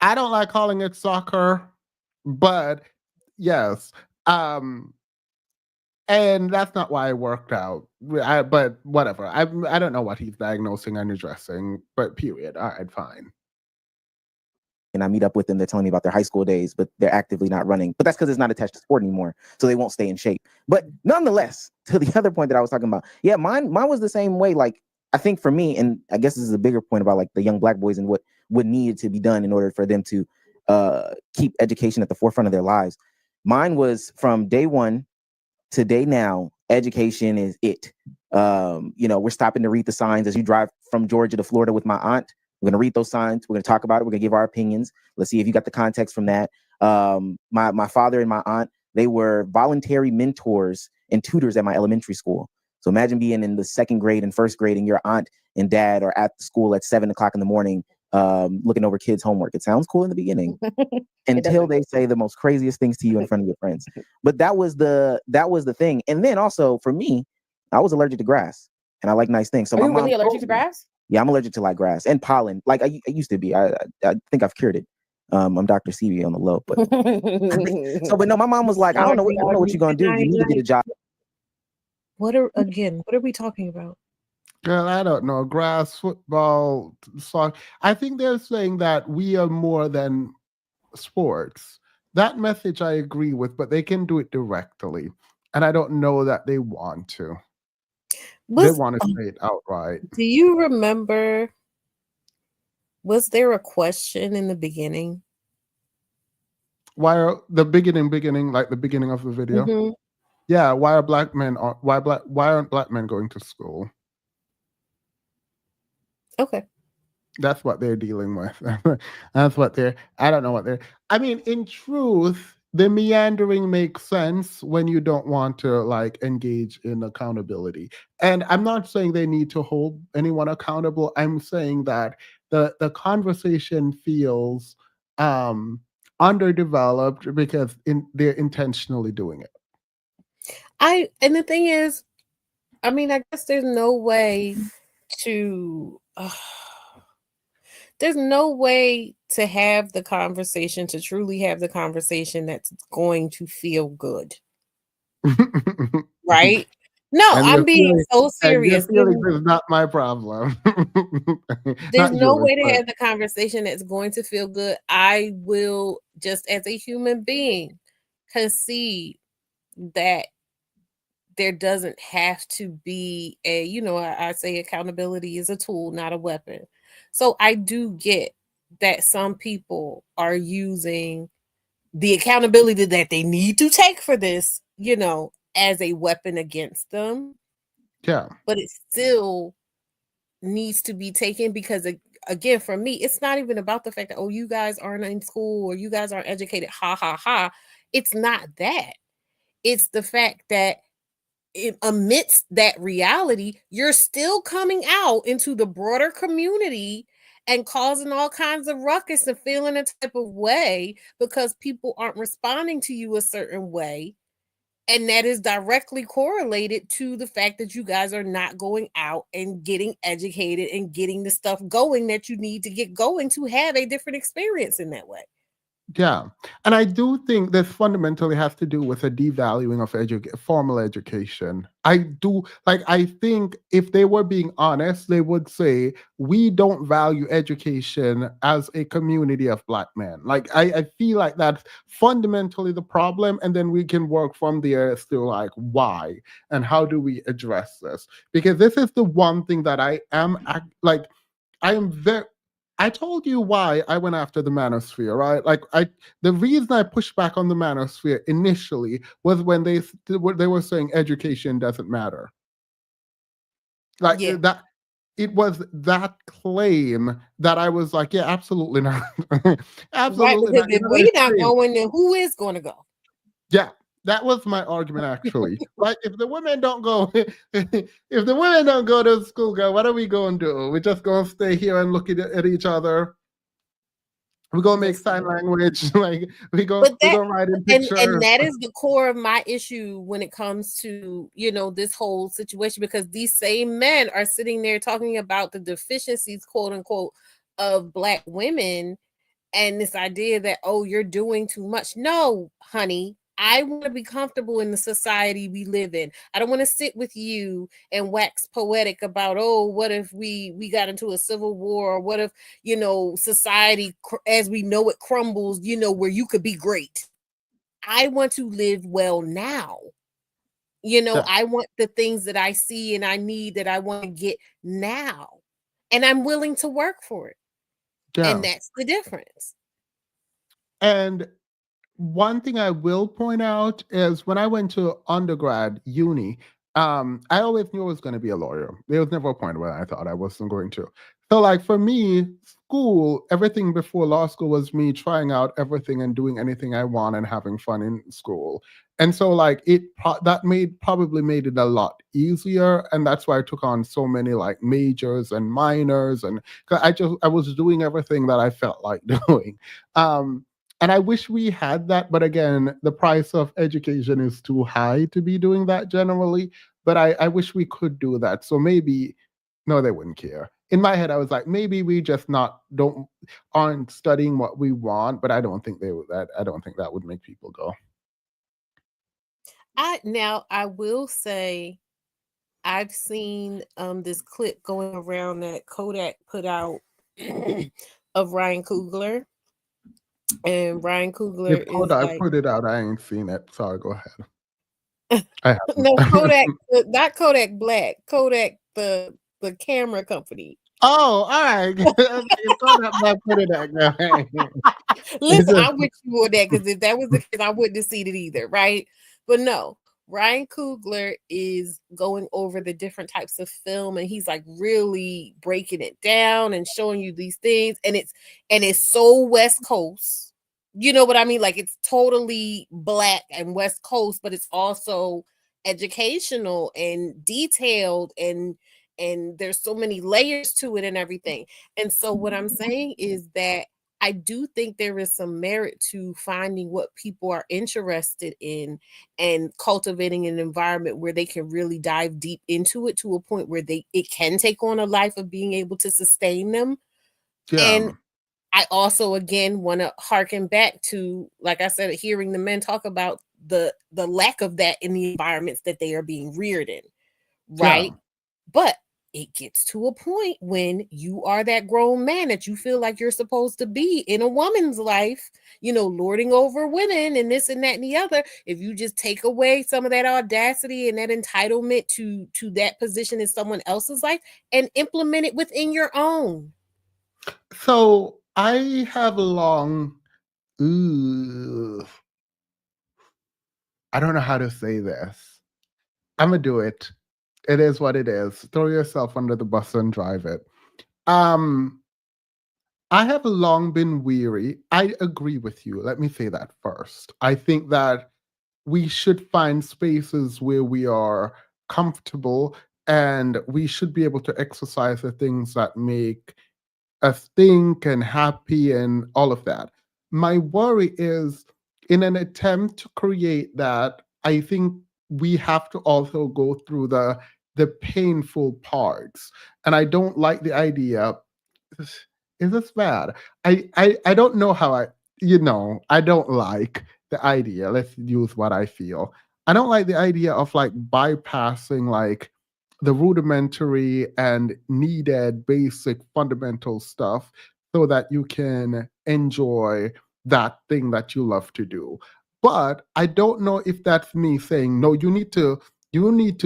I don't like calling it soccer, but yes. And that's not why I worked out. But whatever. I don't know what he's diagnosing and addressing, but period. All right, fine. and I meet up with them, they're telling me about their high school days, but they're actively not running. But that's because it's not attached to sport anymore, so they won't stay in shape. But nonetheless, to the other point that I was talking about, yeah, mine was the same way. Like, I think for me, and I guess this is a bigger point about like the young Black boys and what needed to be done in order for them to keep education at the forefront of their lives. Mine was from day one to day now, education is it. We're stopping to read the signs as you drive from Georgia to Florida with my aunt. We're going to read those signs. We're going to talk about it. We're going to give our opinions. Let's see if you got the context from that. My father and my aunt, they were voluntary mentors and tutors at my elementary school. So imagine being in the second grade and first grade, and your aunt and dad are at the school at 7 o'clock in the morning, looking over kids' homework. It sounds cool in the beginning until doesn't. they say the most craziest things to you in front of your friends. But that was the thing. And then also for me, I was allergic to grass, and I like nice things. So Are my you mom really allergic told to me- grass? Yeah, I'm allergic to like grass and pollen. Like I used to be. I think I've cured it. I'm Dr. CB on the low, but so. But no, my mom was like, I don't know what you're gonna do. You need to get a job. What are we talking about? Girl, I don't know. Grass, football, soccer. I think they're saying that we are more than sports. That message I agree with, but they can do it directly. And I don't know that they want to. They want to say it outright. Do you remember? Was there a question in the beginning? Why are the beginning, like the beginning of the video? Mhm. Yeah, why aren't black men going to school? Okay. That's what they're dealing with. That's what I don't know what they're, I mean, in truth, the meandering makes sense when you don't want to like engage in accountability. And I'm not saying they need to hold anyone accountable. I'm saying that the conversation feels underdeveloped because they're intentionally doing it. And the thing is, I mean, I guess there's no way to there's no way to have the conversation, to truly have the conversation that's going to feel good. Right? No, And I'm being so and your serious. feelings is not my problem. There's Not no yours, way to but have the conversation that's going to feel good. I will, just as a human being, concede that there doesn't have to be I say accountability is a tool, not a weapon. So I do get that some people are using the accountability that they need to take for this, as a weapon against them. yeah. But it still needs to be taken because, again, for me, it's not even about the fact that, oh, you guys aren't in school or you guys aren't educated. Ha ha ha. It's not that. It's the fact that amidst that reality, you're still coming out into the broader community and causing all kinds of ruckus and feeling a type of way because people aren't responding to you a certain way. And that is directly correlated to the fact that you guys are not going out and getting educated and getting the stuff going that you need to get going to have a different experience in that way. Yeah. And I do think this fundamentally has to do with a devaluing of formal education. I think if they were being honest, they would say, we don't value education as a community of black men. Like, I feel like that's fundamentally the problem. And then we can work from there as to like, why and how do we address this? Because this is the one thing that I am very, I told you why I went after the manosphere, right? The reason I pushed back on the manosphere initially was when they were saying education doesn't matter. Yeah. That it was that claim that I was like, yeah, absolutely not. Right, Absolutely because not. if we're not going, then who is going to go? Yeah, that was my argument actually. Like, if the women don't go, if the women don't go to school, girl, what are we going to do? We're just going to stay here and look at each other. We're gonna make sign language, like we're gonna write in pictures. And that is the core of my issue when it comes to this whole situation, because these same men are sitting there talking about the deficiencies, quote unquote, of black women, and this idea that, oh, you're doing too much. No, honey, I want to be comfortable in the society we live in. I don't want to sit with you and wax poetic about, oh, what if we got into a civil war, or what if, society as we know it crumbles, where you could be great. I want to live well now. I want the things that I see and I need, that I want to get now. And I'm willing to work for it. Yeah. And that's the difference. And one thing I will point out is when I went to undergrad uni, I always knew I was going to be a lawyer. There was never a point where I thought I wasn't going to. So, like, for me, school, everything before law school was me trying out everything and doing anything I want and having fun in school. And so like that probably made it a lot easier, and that's why I took on so many like majors and minors, and 'cause I was doing everything that I felt like doing. And I wish we had that, but again, the price of education is too high to be doing that generally. But I wish we could do that. So maybe, no, they wouldn't care. In my head, I was like, maybe we just not don't aren't studying what we want, but I don't think they would. I don't think that would make people go. I will say I've seen this clip going around that Kodak put out of Ryan Coogler. And Ryan Coogler If is Kodak like, put it out, I ain't seen it. Sorry, go ahead. I no, haven't. Kodak, not Kodak Black, Kodak the camera company. Oh, all right. If Kodak Black put it out, go ahead. Listen, I'm with you on that, because if that was the case, I wouldn't have seen it either, right? But no, Ryan Coogler is going over the different types of film, and he's like really breaking it down and showing you these things, and it's so West Coast. You know what I mean? Like, it's totally Black and West Coast, but it's also educational and detailed, and there's so many layers to it and everything. And so what I'm saying is that I do think there is some merit to finding what people are interested in and cultivating an environment where they can really dive deep into it to a point where it can take on a life of being able to sustain them. And I also again want to harken back to, like I said, hearing the men talk about the lack of that in the environments that they are being reared in, right? Yeah. But it gets to a point when you are that grown man that you feel like you're supposed to be in a woman's life, lording over women and this and that and the other. If you just take away some of that audacity and that entitlement to that position in someone else's life and implement it within your own. So I have long. Ooh, I don't know how to say this. I'm gonna do it. It is what it is. Throw yourself under the bus and drive it. Um, I have long been weary. I agree with you. Let me say that first. I think that we should find spaces where we are comfortable, and we should be able to exercise the things that make us think and happy and all of that. My worry is, in an attempt to create that, I think we have to also go through the painful parts. And I don't like the idea. Is this bad? I don't know how I don't like the idea. Let's use what I feel. I don't like the idea of like bypassing like the rudimentary and needed basic fundamental stuff so that you can enjoy that thing that you love to do. But I don't know if that's me saying, no, you need to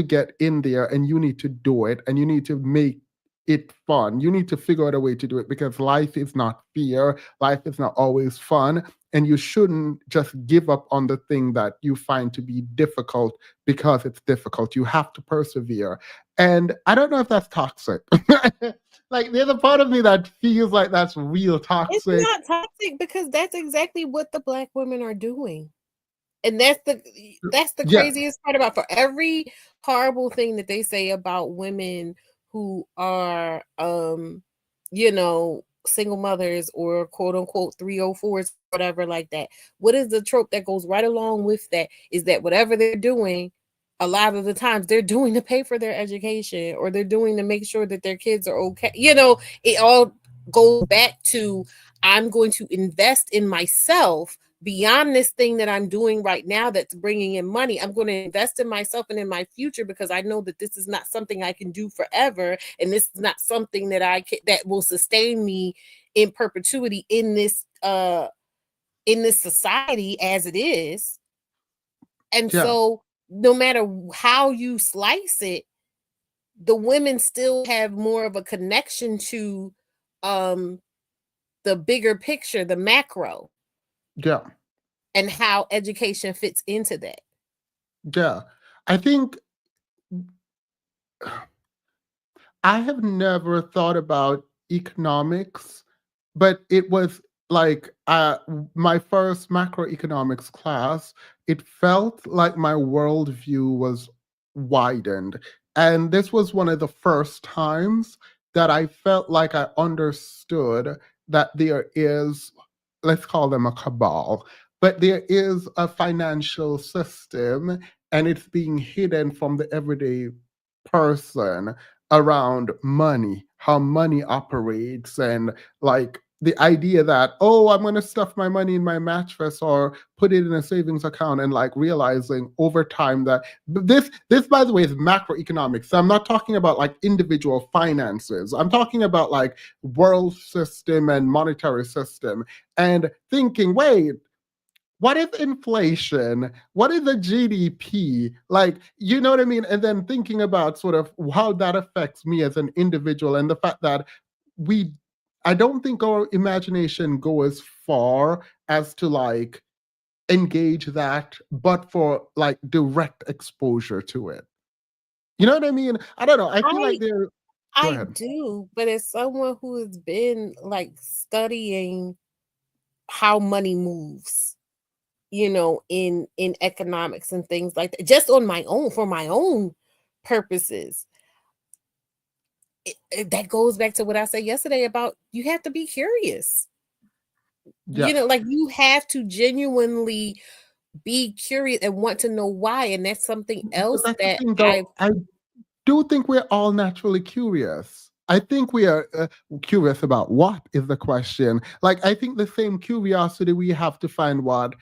get in there and you need to do it and you need to make it fun. You need to figure out a way to do it, because life is not fair. Life is not always fun. And you shouldn't just give up on the thing that you find to be difficult because it's difficult. You have to persevere. And I don't know if that's toxic. Like, there's a part of me that feels like that's real toxic. It's not toxic, because that's exactly what the Black women are doing. And that's the Yeah. craziest part about, for every horrible thing that they say about women who are single mothers or quote unquote 304s, whatever like that. What is the trope that goes right along with that is that whatever they're doing, a lot of the times they're doing to pay for their education, or they're doing to make sure that their kids are okay. It all goes back to, I'm going to invest in myself beyond this thing that I'm doing right now that's bringing in money. I'm going to invest in myself and in my future, because I know that this is not something I can do forever, and this is not something that will sustain me in perpetuity in this society as it is. And Yeah. so no matter how you slice it, the women still have more of a connection to the bigger picture, the macro. Yeah. And how education fits into that. Yeah. I think I have never thought about economics but it was like my first macroeconomics class. It felt like my worldview was widened. And this was one of the first times that I felt like I understood that there is, let's call them a cabal, but there is a financial system and it's being hidden from the everyday person around money, how money operates, and like the idea that, oh, I'm going to stuff my money in my mattress or put it in a savings account, and like realizing over time that this by the way is macroeconomics. So I'm not talking about like individual finances. I'm talking about like world system and monetary system, and thinking, wait, what is inflation? What is the GDP? Like, you know what I mean? And then thinking about sort of how that affects me as an individual, and the fact that we, I don't think our imagination goes far as to like engage that, but for like direct exposure to it. You know what I mean? I don't know. I feel like I there. Go I ahead. do, but as someone who has been like studying how money moves, in economics and things like that, just on my own, for my own purposes, that goes back to what I said yesterday about you have to be curious. Yeah. Like you have to genuinely be curious and want to know why, and that's something But else that's the that thing, I though. I do think we're all naturally curious. I think we are curious about what is the question. Like, I think the same curiosity we have to find what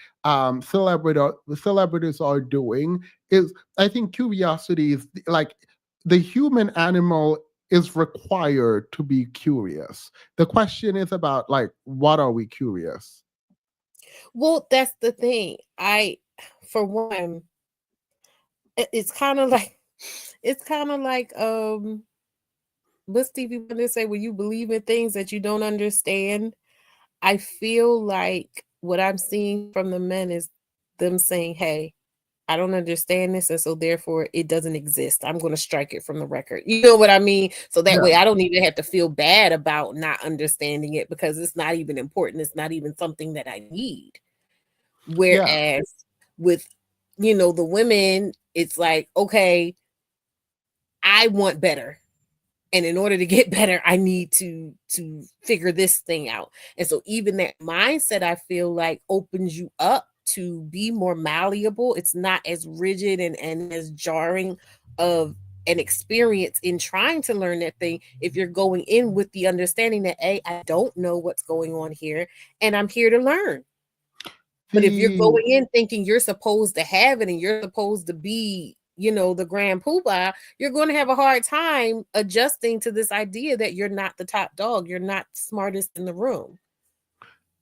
celebrities are doing is, I think curiosity is like the human animal is required to be curious. The question is about like, what are we curious? well, that's the thing. For one, it's kind of like what Stevie Wonder say, when you believe in things that you don't understand. I feel like what I'm seeing from the men is them saying, "Hey, I don't understand this, and so therefore it doesn't exist. I'm going to strike it from the record." You know what I mean? So that Yeah. way I don't even have to feel bad about not understanding it, because it's not even important. It's not even something that I need. Yeah. Whereas with, the women, it's like, okay, I want better. And in order to get better, I need to figure this thing out. And so even that mindset, I feel like, opens you up to be more malleable. It's not as rigid and as jarring of an experience in trying to learn that thing, if you're going in with the understanding that, I don't know what's going on here and I'm here to learn. But if you're The going in thinking you're supposed to have it and you're supposed to be, the grand poobah, you're going to have a hard time adjusting to this idea that you're not the top dog. You're not smartest in the room.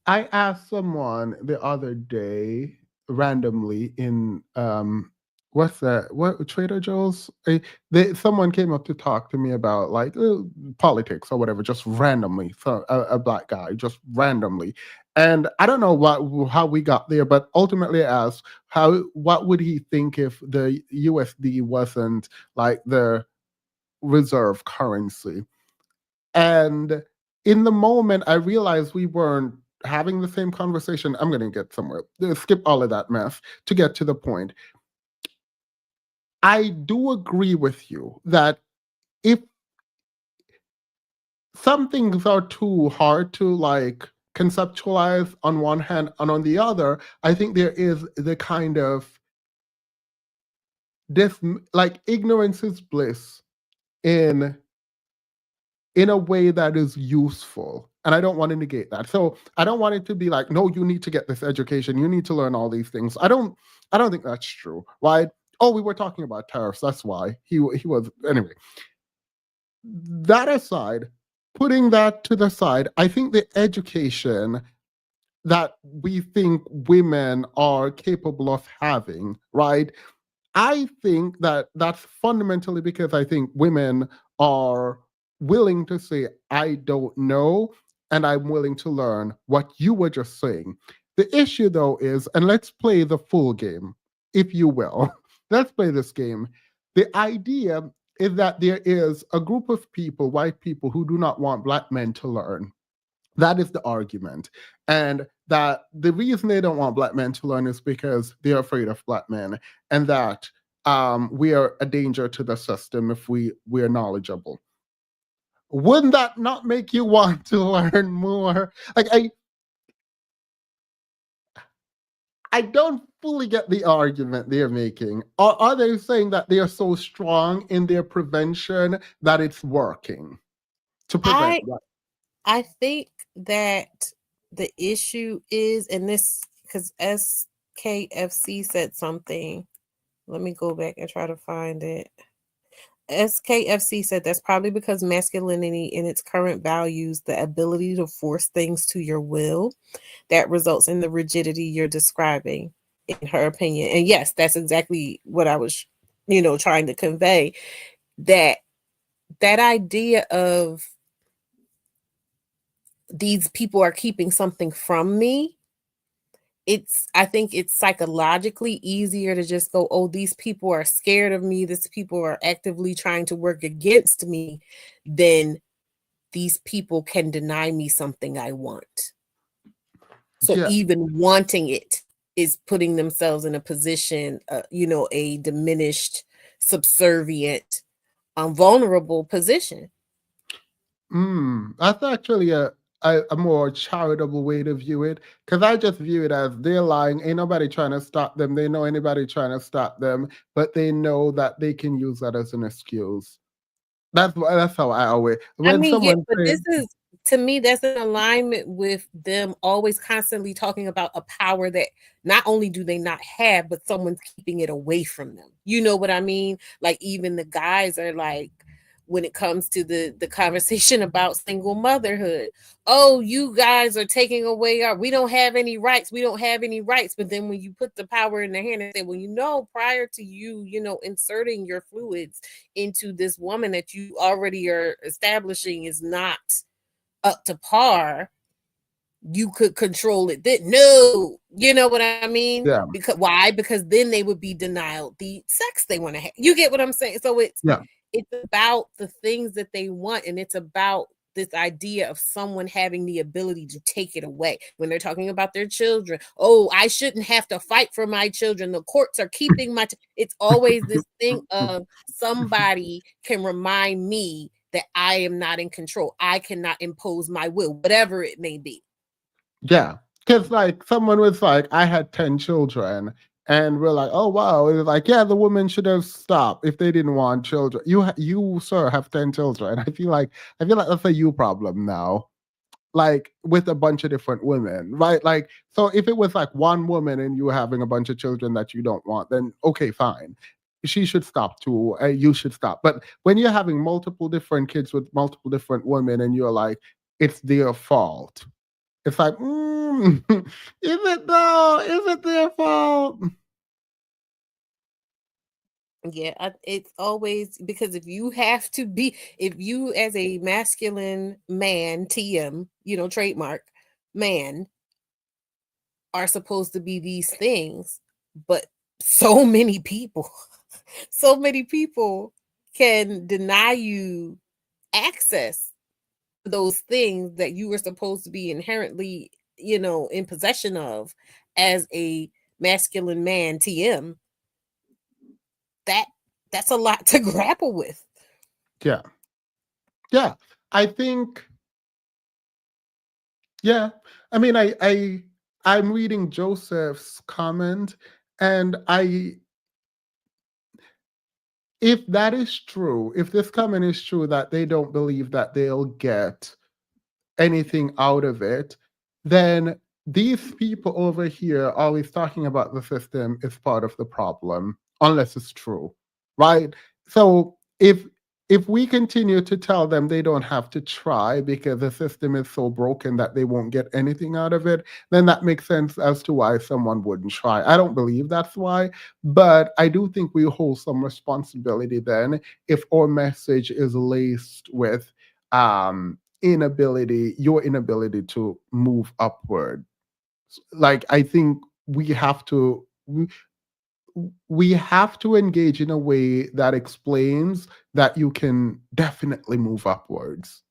I asked someone the other day randomly in what's that? What Trader Joe's? Someone came up to talk to me about like politics or whatever, just randomly. So a black guy, just randomly, and I don't know how we got there, but ultimately I asked what would he think if the USD wasn't like the reserve currency. And in the moment, I realized we weren't having the same conversation. I'm going to get somewhere. Skip all of that mess to get to the point. I do agree with you that if some things are too hard to like conceptualize on one hand and on the other, I think there is the kind of this, like, ignorance is bliss in a way that is useful. And I don't want to negate that. So I don't want it to be like, no, you need to get this education. You need to learn all these things. I don't think that's true. Why? Oh, we were talking about tariffs. That's why he was anyway. That aside, putting that to the side, I think the education that we think women are capable of having, right? I think that that's fundamentally because I think women are willing to say, I don't know, and I'm willing to learn what you were just saying. The issue, though, is, and let's play the full game, if you will. Let's play this game. The idea is that there is a group of people, white people, who do not want black men to learn. That is the argument. And that the reason they don't want black men to learn is because they're afraid of black men, and that we are a danger to the system if we're knowledgeable. Wouldn't that not make you want to learn more? Like I don't fully get the argument they're making. Are they saying that they are so strong in their prevention that it's working to prevent I that? I think that the issue is, and this because SKFC said something. Let me go back and try to find it. SKFC said that's probably because masculinity in its current values, the ability to force things to your will, that results in the rigidity you're describing, in her opinion. And yes, that's exactly what I was, trying to convey. That idea of these people are keeping something from me, I think it's psychologically easier to just go, oh, these people are scared of me, these people are actively trying to work against me, than these people can deny me something I want. So Yeah. even wanting it is putting themselves in a position, a diminished, subservient, vulnerable position. That's actually a more charitable way to view it, because I just view it as they're lying. Ain't nobody trying to stop them. They know anybody trying to stop them, but they know that they can use that as an excuse. That's how I always I when mean, yeah, someone but says, this is, to me, that's in alignment with them always constantly talking about a power that not only do they not have, but someone's keeping it away from them. You know what I mean? Like even the guys are like, when it comes to the conversation about single motherhood, oh, you guys are taking away we don't have any rights. We don't have any rights. But then when you put the power in their hand and say, well, prior to you, inserting your fluids into this woman that you already are establishing is not up to par, you could control it. No, you know what I mean? yeah, Because why? Because then they would be denied the sex they want to have. You get what I'm saying? So it's yeah, about the things that they want, and it's about this idea of someone having the ability to take it away. When they're talking about their children, oh, I shouldn't have to fight for my children, the courts are keeping my it's always this thing of somebody can remind me that I am not in control. I cannot impose my will, whatever it may be. yeah. Because like someone was like, I had 10 children, and we're like, oh wow. It was like, yeah, the women should have stopped if they didn't want children. You sir have 10 children. I feel like that's a you problem now. Like with a bunch of different women, right? Like, so if it was like one woman and you were having a bunch of children that you don't want, then okay, fine. She should stop too. You should stop. But when you're having multiple different kids with multiple different women and you're like, it's their fault. It's like, is it though? Is it their fault? Yeah, it's always because if you as a masculine man, TM, trademark man, are supposed to be these things, but so many people, so many people can deny you access to those things that you were supposed to be inherently, in possession of as a masculine man, TM. That's a lot to grapple with. Yeah. Yeah. I think, yeah. I mean, I'm reading Joseph's comment, and if that is true, if this comment is true that they don't believe that they'll get anything out of it, then these people over here always talking about the system is part of the problem, unless it's true, right? So if we continue to tell them they don't have to try because the system is so broken that they won't get anything out of it, then that makes sense as to why someone wouldn't try. I don't believe that's why, but I do think we hold some responsibility then if our message is laced with your inability to move upward. Like I think we have to engage in a way that explains that you can definitely move upwards.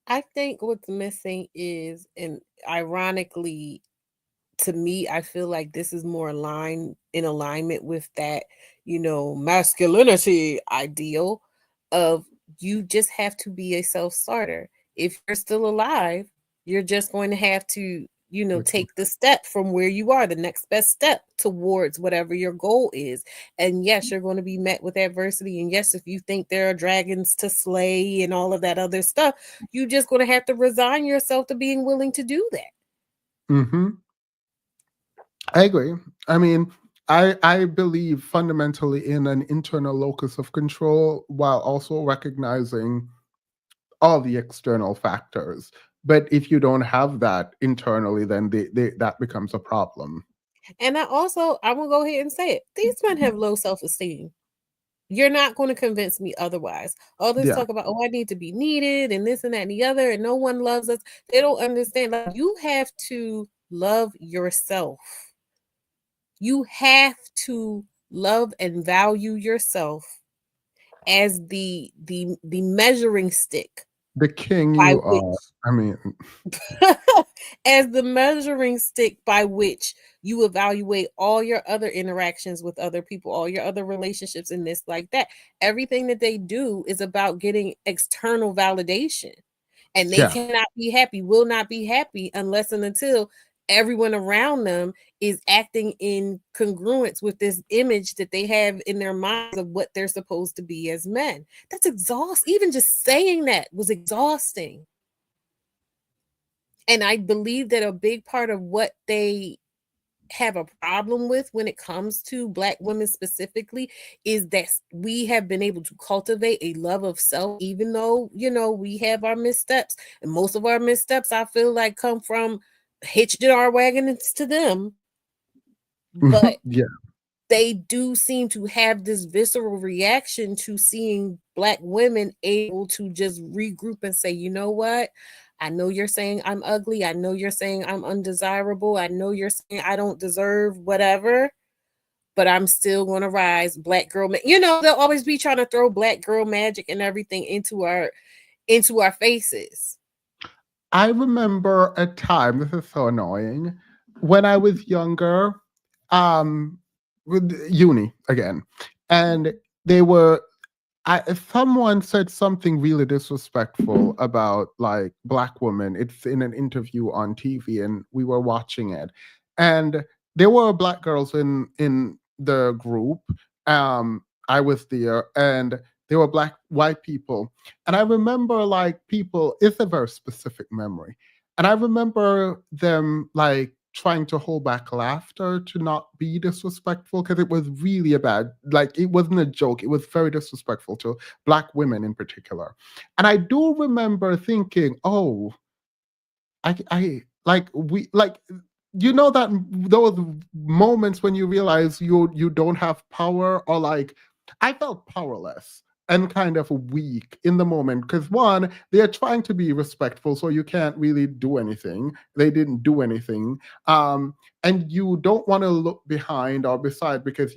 I think what's missing is, and ironically, to me, I feel like this is more in alignment with that, masculinity ideal of you just have to be a self-starter. If you're still alive, you're just going to have to, take the step from where you are, the next best step towards whatever your goal is. And yes, you're going to be met with adversity. And yes, if you think there are dragons to slay and all of that other stuff, you're just going to have to resign yourself to being willing to do that. Mm-hmm. I agree. I mean, I believe fundamentally in an internal locus of control while also recognizing all the external factors. But if you don't have that internally, then that becomes a problem. And I'm gonna go ahead and say it. These men have low self-esteem. You're not going to convince me otherwise. All this Yeah. talk about, I need to be needed and this and that and the other, and no one loves us. They don't understand. Like, you have to love yourself. You have to love and value yourself as the measuring stick The king by you which are. I mean, as the measuring stick by which you evaluate all your other interactions with other people, all your other relationships, and this like that. Everything that they do is about getting external validation, and they yeah. cannot be happy, will not be happy unless and until everyone around them is acting in congruence with this image that they have in their minds of what they're supposed to be as men. That's exhausting. Even just saying that was exhausting. And I believe that a big part of what they have a problem with when it comes to Black women specifically is that we have been able to cultivate a love of self, even though, we have our missteps. And most of our missteps, I feel like, come from hitching our wagons to them. But yeah. they do seem to have this visceral reaction to seeing Black women able to just regroup and say, you know what? I know you're saying I'm ugly. I know you're saying I'm undesirable. I know you're saying I don't deserve whatever, but I'm still going to rise. Black girl, they'll always be trying to throw Black girl magic and everything into our faces. I remember a time, this is so annoying, when I was younger, with uni again, and they were someone said something really disrespectful about like Black women. It's in an interview on TV, and we were watching it, and there were Black girls in the group. I was there, and there were white people, and I remember like people. It's a very specific memory, and I remember them like trying to hold back laughter to not be disrespectful because it was really a bad, like it wasn't a joke, it was very disrespectful to Black women in particular. And I do remember thinking, oh, I like we like that those moments when you realize you don't have power, or like I felt powerless and kind of weak in the moment because one, they're trying to be respectful, so you can't really do anything. They didn't do anything. And you don't want to look behind or beside because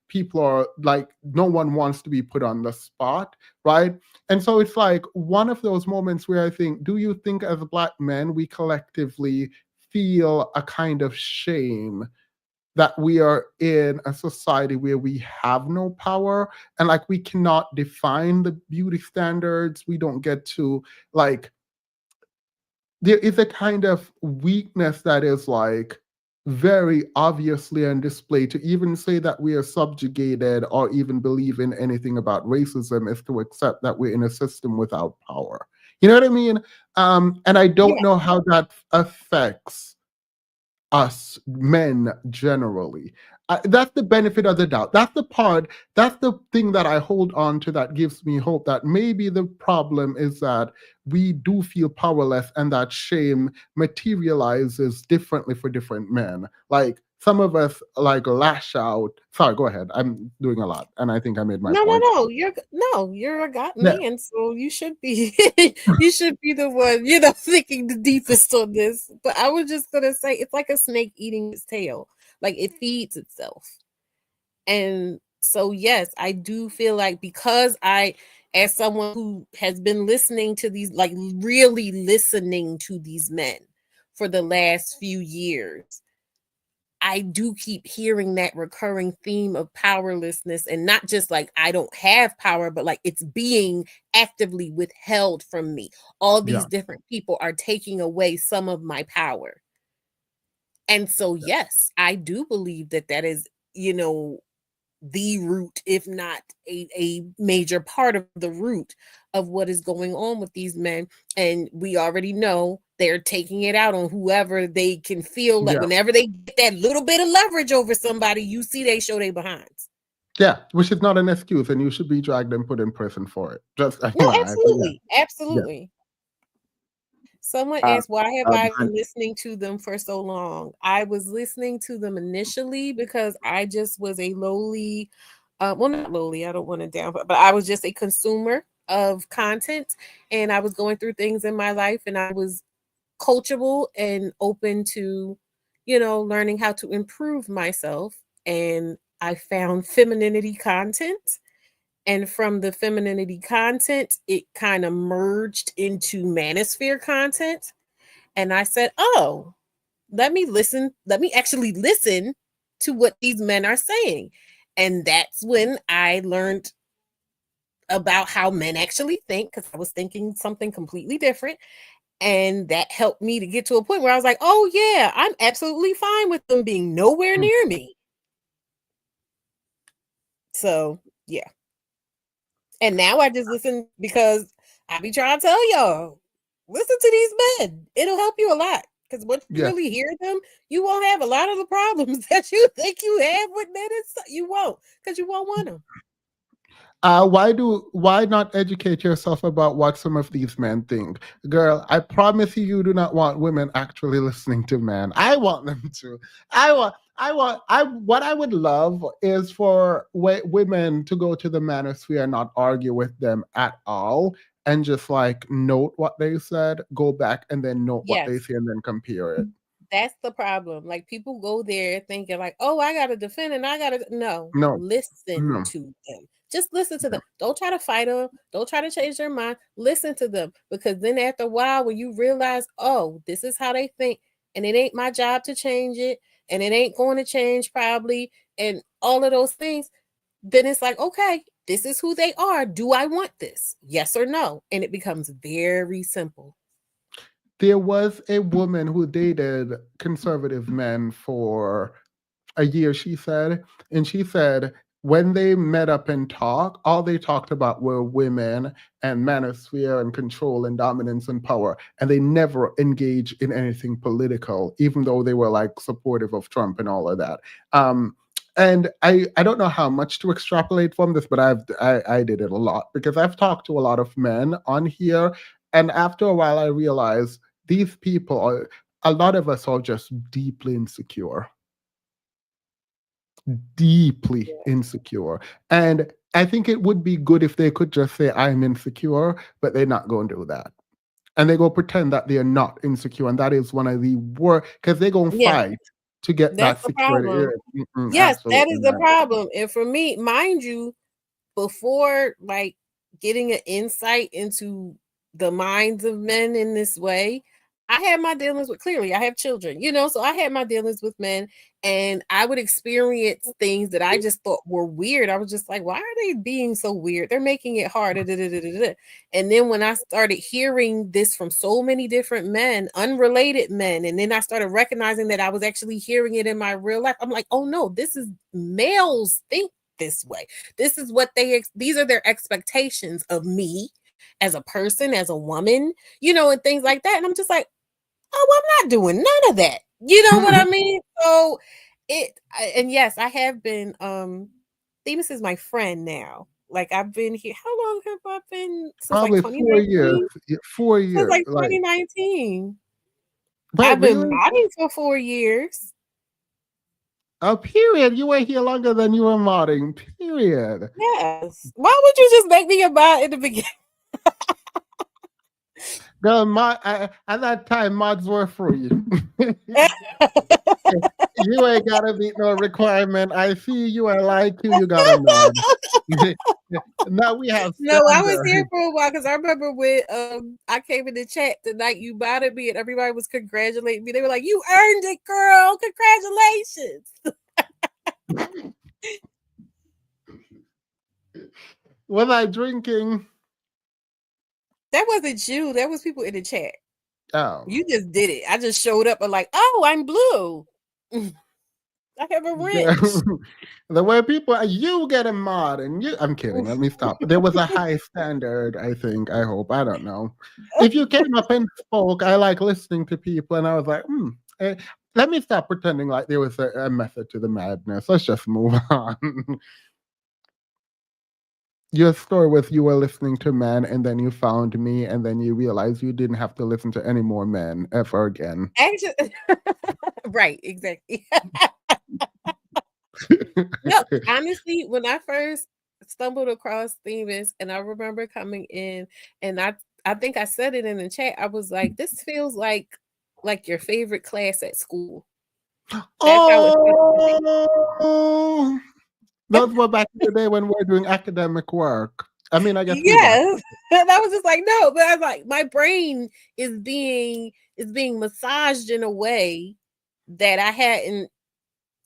people are like, no one wants to be put on the spot, right? And so it's like one of those moments where I think, do you think as Black men we collectively feel a kind of shame that we are in a society where we have no power, and like we cannot define the beauty standards? We don't get to, like, there is a kind of weakness that is like very obviously on display. To even say that we are subjugated or even believe in anything about racism is to accept that we're in a system without power. You know what I mean? And I don't know how that affects us men generally. That's the benefit of the doubt. That's the thing that I hold on to that gives me hope that maybe the problem is that we do feel powerless and that shame materializes differently for different men. Like some of us like lash out. Sorry, go ahead. I'm doing a lot and I think I made my point. No. You're a got Yeah. man, so you should be you should be the one, thinking the deepest on this. But I was just gonna say it's like a snake eating its tail. Like it feeds itself. And So yes, I do feel like, because I, as someone who has been listening to these, like really listening to these men for the last few years, I do keep hearing that recurring theme of powerlessness, and not just like I don't have power, but like it's being actively withheld from me. All these Yeah. different people are taking away some of my power. And so, yes, I do believe that that is, you know, the root, if not a major part of the root of what is going on with these men. And we already know they're taking it out on whoever they can feel like. Yeah. Whenever they get that little bit of leverage over somebody, you see they show their behinds. Yeah, which is not an excuse, and you should be dragged and put in prison for it. Just No, FYI, but absolutely. yeah. Absolutely. Someone Uh, asked, why have I And been listening to them for so long? I was listening to them initially because I just was a lowly, well, not lowly, I don't want to down, but I was just a consumer of content, and I was going through things in my life, and I was coachable and open to, you know, learning how to improve myself. And I found femininity content. And from the femininity content, it kind of merged into manosphere content. And I said, oh, let me actually listen to what these men are saying. And that's when I learned about how men actually think, because I was thinking something completely different. And that helped me to get to a point where I was like, oh, yeah, I'm absolutely fine with them being nowhere near me. So, yeah. And now I just listen because I be trying to tell y'all, listen to these men. It'll help you a lot. Because once you yeah, really hear them, you won't have a lot of the problems that you think you have with men. You won't, because you won't want them. why not educate yourself about what some of these men think? Girl, I promise you, you do not want women actually listening to men. I want them to. What I would love is for women to go to the manosphere and not argue with them at all, and just like note what they said, go back and then note what they Yes, say and then compare it. that's the problem. Like, people go there thinking like, oh, I gotta defend, and I gotta no, No, listen no, to them. Just listen to no. them. Don't try to fight them. Don't try to change their mind. Listen to them, because then after a while, when you realize, oh, this is how they think, and it ain't my job to change it, and it ain't going to change probably, and all of those things, then it's like, okay, this is who they are. Do I want this? Yes or no? And it becomes very simple. There was a woman who dated conservative men for a year, she said. And she said when they met up and talked, all they talked about were women and manosphere and control and dominance and power. And they never engaged in anything political, even though they were like supportive of Trump and all of that. And I don't know how much to extrapolate from this, but I did it a lot because I've talked to a lot of men on here. And after a while, I realized these people are, a lot of us are just deeply insecure, deeply insecure. And I think it would be good if they could just say, I'm insecure, but they're not going to do that. And they go pretend that they're not insecure. And that is one of the worst, because they're going to Yeah, fight to get that's that the security. problem. Yes, that Absolutely is the not. problem. And for me, mind you, before like getting an insight into the minds of men in this way, I had my dealings with, clearly I have children, you know, so I had my dealings with men, and I would experience things that I just thought were weird. I was just like, why are they being so weird? They're making it harder. And then when I started hearing this from so many different men, unrelated men, and then I started recognizing that I was actually hearing it in my real life, I'm like, oh no, this is males think this way. This is what these are their expectations of me as a person, as a woman, you know, and things like that. And I'm just like, oh, well, I'm not doing none of that. You know what I mean? So and yes, I have been, Themis is my friend now. Like, I've been here. How long have I been? Since like Probably 4 years. 2019? Yeah, 4 years. Since like Like, 2019. wait, I've been really? modding for 4 years. Oh, period. You were here longer than you were modding. Period. Yes. Why would you just make me a mod in the beginning? Girl, at that time, mods were free. You ain't gotta meet no requirement. I see you, I like you, you got a man. Now we have No, I was here standards. for a while because I remember when I came in the chat the night you modded me and everybody was congratulating me. They were like, "You earned it, girl! Congratulations!" Was I drinking? That wasn't you. That was people in the chat. Oh. You just did it. I just showed up and like, oh, I'm blue. I have a wrench. The way people, you get a mod and you, I'm kidding, let me stop. There was a high standard, I think, I hope, I don't know. If you came up and spoke, I like listening to people and I was like, let me stop pretending like there was a method to the madness. Let's just move on. Your story was you were listening to men and then you found me and then you realized you didn't have to listen to any more men ever again. Actually, right, exactly. No, honestly, when I first stumbled across Themis and I remember coming in and I think I said it in the chat, I was like, this feels like your favorite class at school. That's how it feels. Oh, those were back in the day when we were doing academic work. I mean, I guess Yes. And I was just like, no, but I was like, my brain is being massaged in a way that I hadn't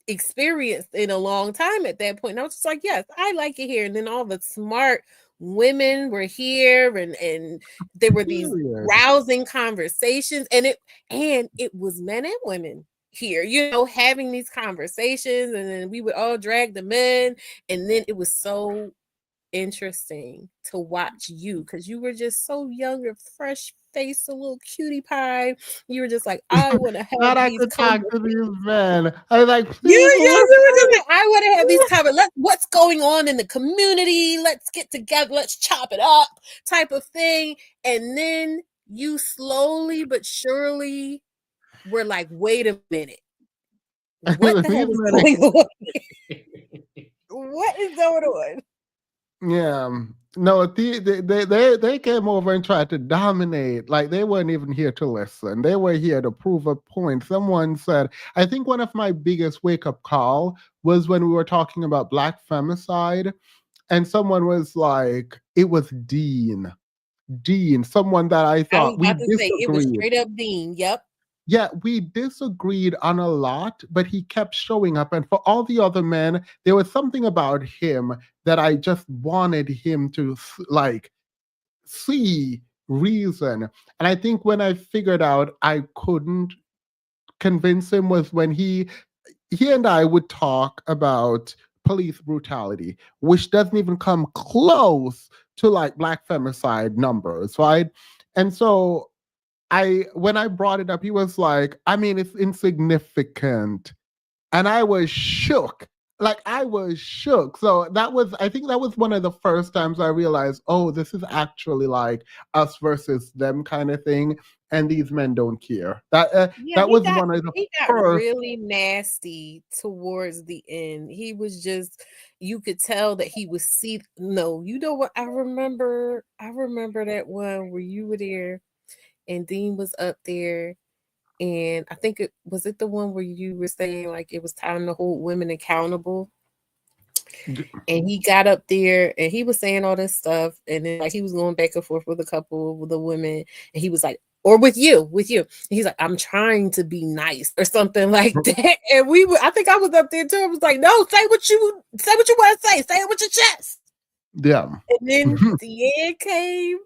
experienced in a long time at that point. And I was just like, yes, I like it here. And then all the smart women were here and there were these rousing conversations and it was men and women here, you know, having these conversations, and then we would all drag them in, and then it was so interesting to watch you because you were just so young and fresh face, a little cutie pie. You were just like, I want to have Thought I these could talk to these men. I was like, you were just please. like, I want to have these conversations. What's going on in the community? Let's get together. Let's chop it up, type of thing. And then you slowly but surely were like, wait a minute. What the hell is going on? What is going on? Yeah, no, they came over and tried to dominate. Like they weren't even here to listen. They were here to prove a point. Someone said, I think one of my biggest wake up call was when we were talking about Black femicide, and someone was like, it was Dean, someone that I thought I was about to say it was straight up Dean. Yep. Yeah, we disagreed on a lot, but he kept showing up. And for all the other men, there was something about him that I just wanted him to like see, reason. And I think when I figured out I couldn't convince him was when he and I would talk about police brutality, which doesn't even come close to like Black femicide numbers, right? And so when I brought it up, he was like, I mean, it's insignificant. And I was shook. Like I was shook. So I think that was one of the first times I realized, oh, this is actually like us versus them kind of thing. And these men don't care. That was one of the he got first. really nasty towards the end. He was just, you could tell that he was no, you know what? I remember that one where you were there and Dean was up there, and I think it was the one where you were saying like it was time to hold women accountable. And he got up there and he was saying all this stuff, and then like he was going back and forth with a couple of the women, and he was like, or with you. And he's like, I'm trying to be nice or something like that. And I think I was up there too. I was like, no, say what you want to say it with your chest. Yeah. And then Deanne came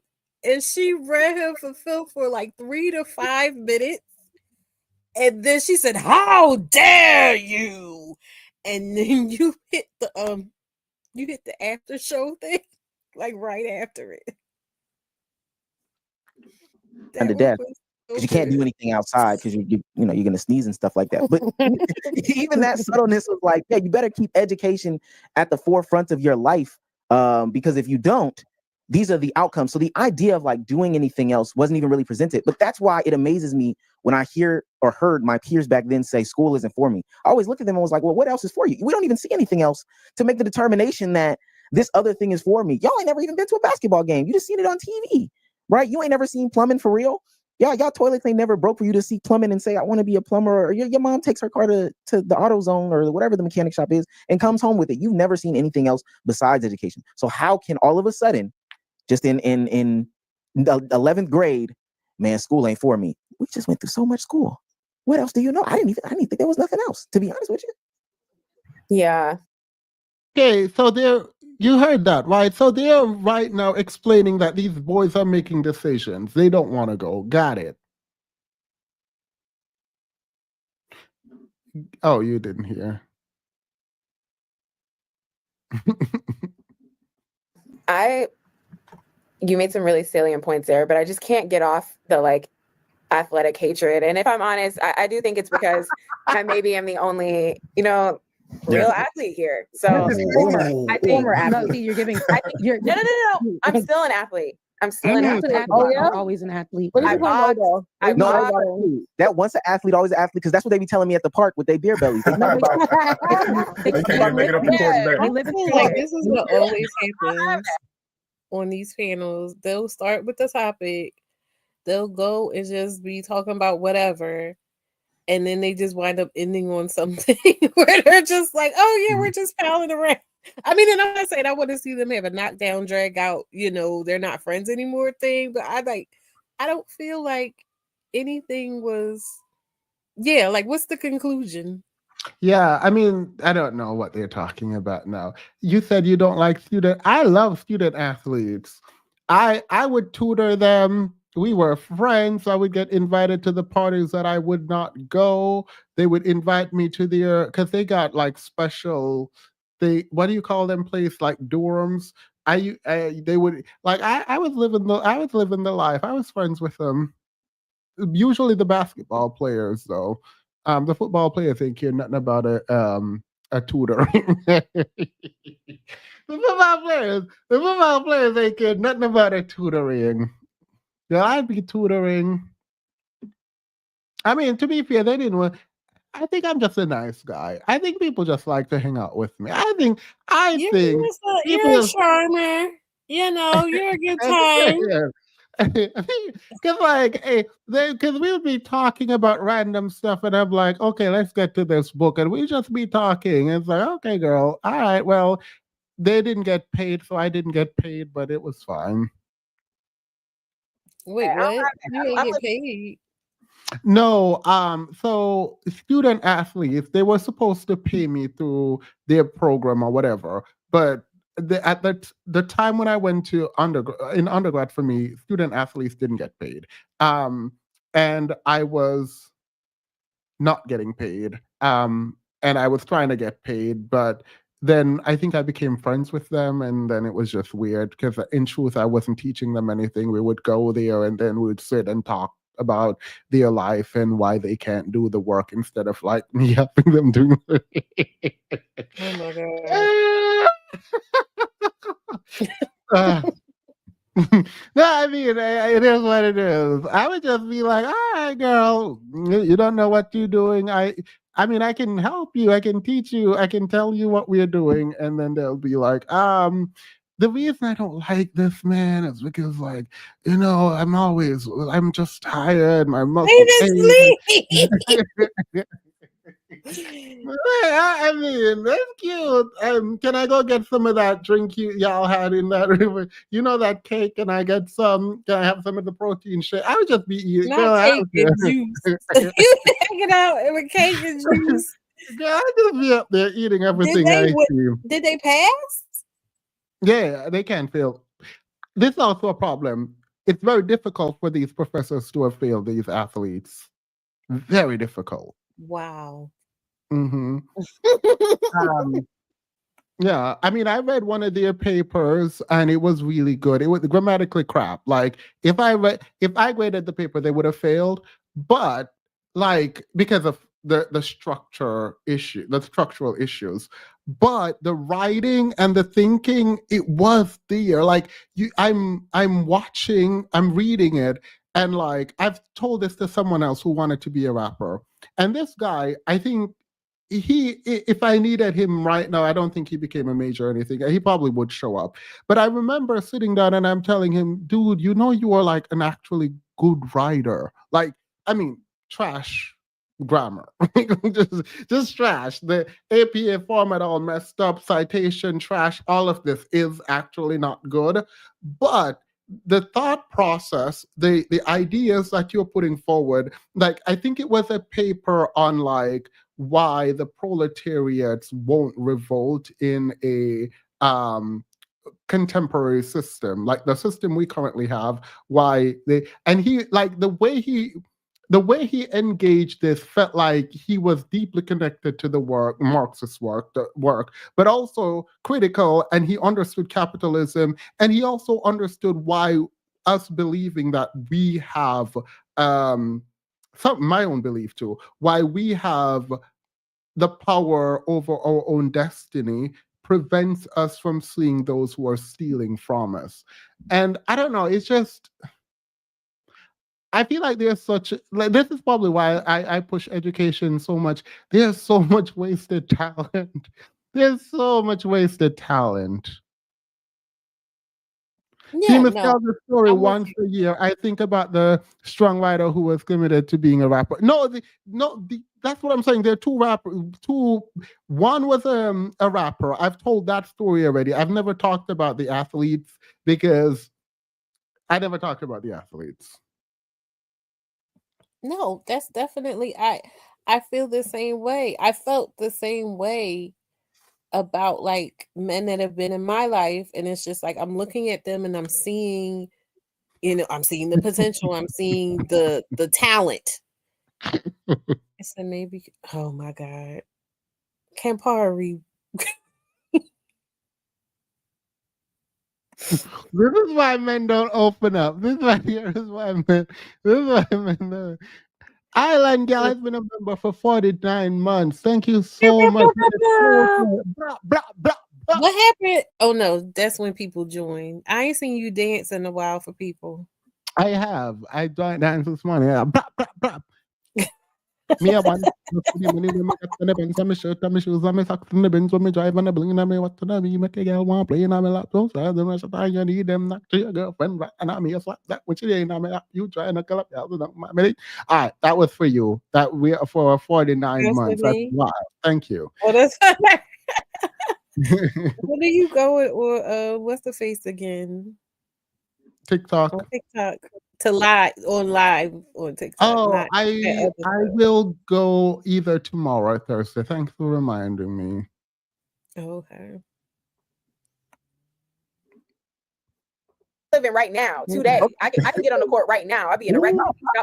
and she read him for Phil for like 3 to 5 minutes. And then she said, how dare you? And then you hit the after show thing, like right after it. Under death. Because you can't do anything outside because you're gonna sneeze and stuff like that. But even that subtleness was like, yeah, you better keep education at the forefront of your life. Because if you don't, these are the outcomes. So the idea of like doing anything else wasn't even really presented. But that's why it amazes me when I hear or heard my peers back then say school isn't for me. I always looked at them and was like, well, what else is for you? We don't even see anything else to make the determination that this other thing is for me. Y'all ain't never even been to a basketball game. You just seen it on TV, right? You ain't never seen plumbing for real. Y'all toilets ain't never broke for you to see plumbing and say, I want to be a plumber. Or your mom takes her car to the auto zone or whatever the mechanic shop is and comes home with it. You've never seen anything else besides education. So how can all of a sudden, just in 11th grade, man, school ain't for me. We just went through so much school. What else do you know? I didn't think there was nothing else, to be honest with you. Yeah. Okay, so you heard that, right? So they're right now explaining that these boys are making decisions. They don't want to go. Got it. Oh, you didn't hear. You made some really salient points there, but I just can't get off the like athletic hatred. And if I'm honest, I do think it's because I maybe am the only, real athlete here. So I think No, see, you're giving. You're no. I'm still an athlete. I'm still an athlete. Athlete. Oh, yeah? I'm always an athlete. What is I it called, boxed. though? I No, boxed. that once an athlete, always an athlete, because that's what they be telling me at the park with their beer bellies. They can't even make it up in court today. They live in Like this is what always happens on these panels. They'll start with the topic, they'll go and just be talking about whatever, and then they just wind up ending on something where they're just like, "Oh yeah, we're just palling around." I mean, and I'm not saying I want to see them have a knockdown, drag out, they're not friends anymore thing, but I don't feel like anything was. Yeah, like what's the conclusion? Yeah, I mean, I don't know what they're talking about now. You said you don't like student. I love student athletes. I would tutor them. We were friends. I would get invited to the parties that I would not go. They would invite me to their because they got like special. What do you call them? Place like dorms. They would like I was living the life. I was friends with them. Usually the basketball players though. The football players ain't care nothing about a tutoring. The football players ain't care nothing about a tutoring. Yeah, I'd be tutoring. I mean, to be fair, they didn't want. I think I'm just a nice guy. I think people just like to hang out with me. I think You're a charmer. You're a good time. Because like because we would be talking about random stuff and I'm like, okay, let's get to this book, and we just be talking, and it's like, okay girl, all right, well, they didn't get paid, so I didn't get paid, but it was fine. Wait, what? You ain't get paid? No, so student athletes, they were supposed to pay me through their program or whatever, but at the time when I went to undergrad for me, student athletes didn't get paid. And I was not getting paid. And I was trying to get paid, but then I think I became friends with them, and then it was just weird because in truth I wasn't teaching them anything. We would go there and then we would sit and talk about their life and why they can't do the work instead of like me helping them do it. Oh my god. No, I mean, it is what it is. I would just be like, all right, girl, you don't know what you're doing. I mean, I can help you. I can teach you. I can tell you what we're doing. And then they'll be like, the reason I don't like this man is because, like, I'm just tired. My muscles ache. I mean, that's cute. Can I go get some of that drink y'all had in that river? That cake? Can I get some? Can I have some of the protein shake? I would just be eating. Not cake and juice. You hanging out with cake and juice. Girl, I just be up there eating everything I see. Did they pass? Yeah, they can fail. This is also a problem. It's very difficult for these professors to have failed these athletes. Very difficult. Wow. Mm-hmm. Yeah, I mean, I read one of their papers and it was really good. It was grammatically crap. Like if I graded the paper, they would have failed. But like because of the structural issues, but the writing and the thinking, it was there. Like I'm watching, I'm reading it, and like I've told this to someone else who wanted to be a rapper, and this guy, I think if I needed him right now, I don't think he became a major or anything. He probably would show up. But I remember sitting down and I'm telling him, dude, you know, you are like an actually good writer. Like, I mean, trash grammar, just trash. The APA format all messed up, citation trash. All of this is actually not good. But the thought process, the ideas that you're putting forward, like I think it was a paper on like why the proletariats won't revolt in a contemporary system like the system we currently have, why they, and he like the way he engaged this felt like he was deeply connected to the work, Marxist work, but also critical, and he understood capitalism, and he also understood why us believing that we have some my own belief too, why we have the power over our own destiny prevents us from seeing those who are stealing from us. And I don't know, it's just I feel like there's such like this is probably why I push education so much. There's so much wasted talent. There's so much wasted talent. He Yeah, must no, tell the story I'm with once you. a year. I think about the strong writer who was committed to being a rapper. No, that's what I'm saying. There are two rappers. Two, one was a rapper. I've told that story already. I've never talked about the athletes because I never talked about the athletes. No, that's definitely I feel the same way. I felt the same way about like men that have been in my life, and it's just like I'm looking at them and I'm seeing, you know, I'm seeing the potential, I'm seeing the talent. I said maybe, oh my God, Campari. This is why men don't open up. This is why here is why men. This is why men don't. Island Gal has been a member for 49 months. Thank you so much. Blah, blah, blah, blah. What happened? Oh no, that's when people join. I ain't seen you dance in a while for people. I have. I joined dance this morning. Yeah. Blah, blah, blah. Me a one. Money when me get on the bench, and me shirt and me shoes and me socks in the bench when me drive and the bling and me what to do. Me make a girl want play and me lap those sides and rest of the time you need them knock to your girlfriend right and I me a slap that when she ain't on me lap. You try and knuckle up. Yeah, all right, that was for you. That we are for 49 That's for months. That's me. wild. Thank you. Oh, that's what do you go with, or what's the face again? TikTok. On TikTok to live on TikTok. Oh, Not that other I stuff. will go either tomorrow or Thursday. Thanks for reminding me. Okay. Living right now, today. I can get on the court right now. I'll be in a record I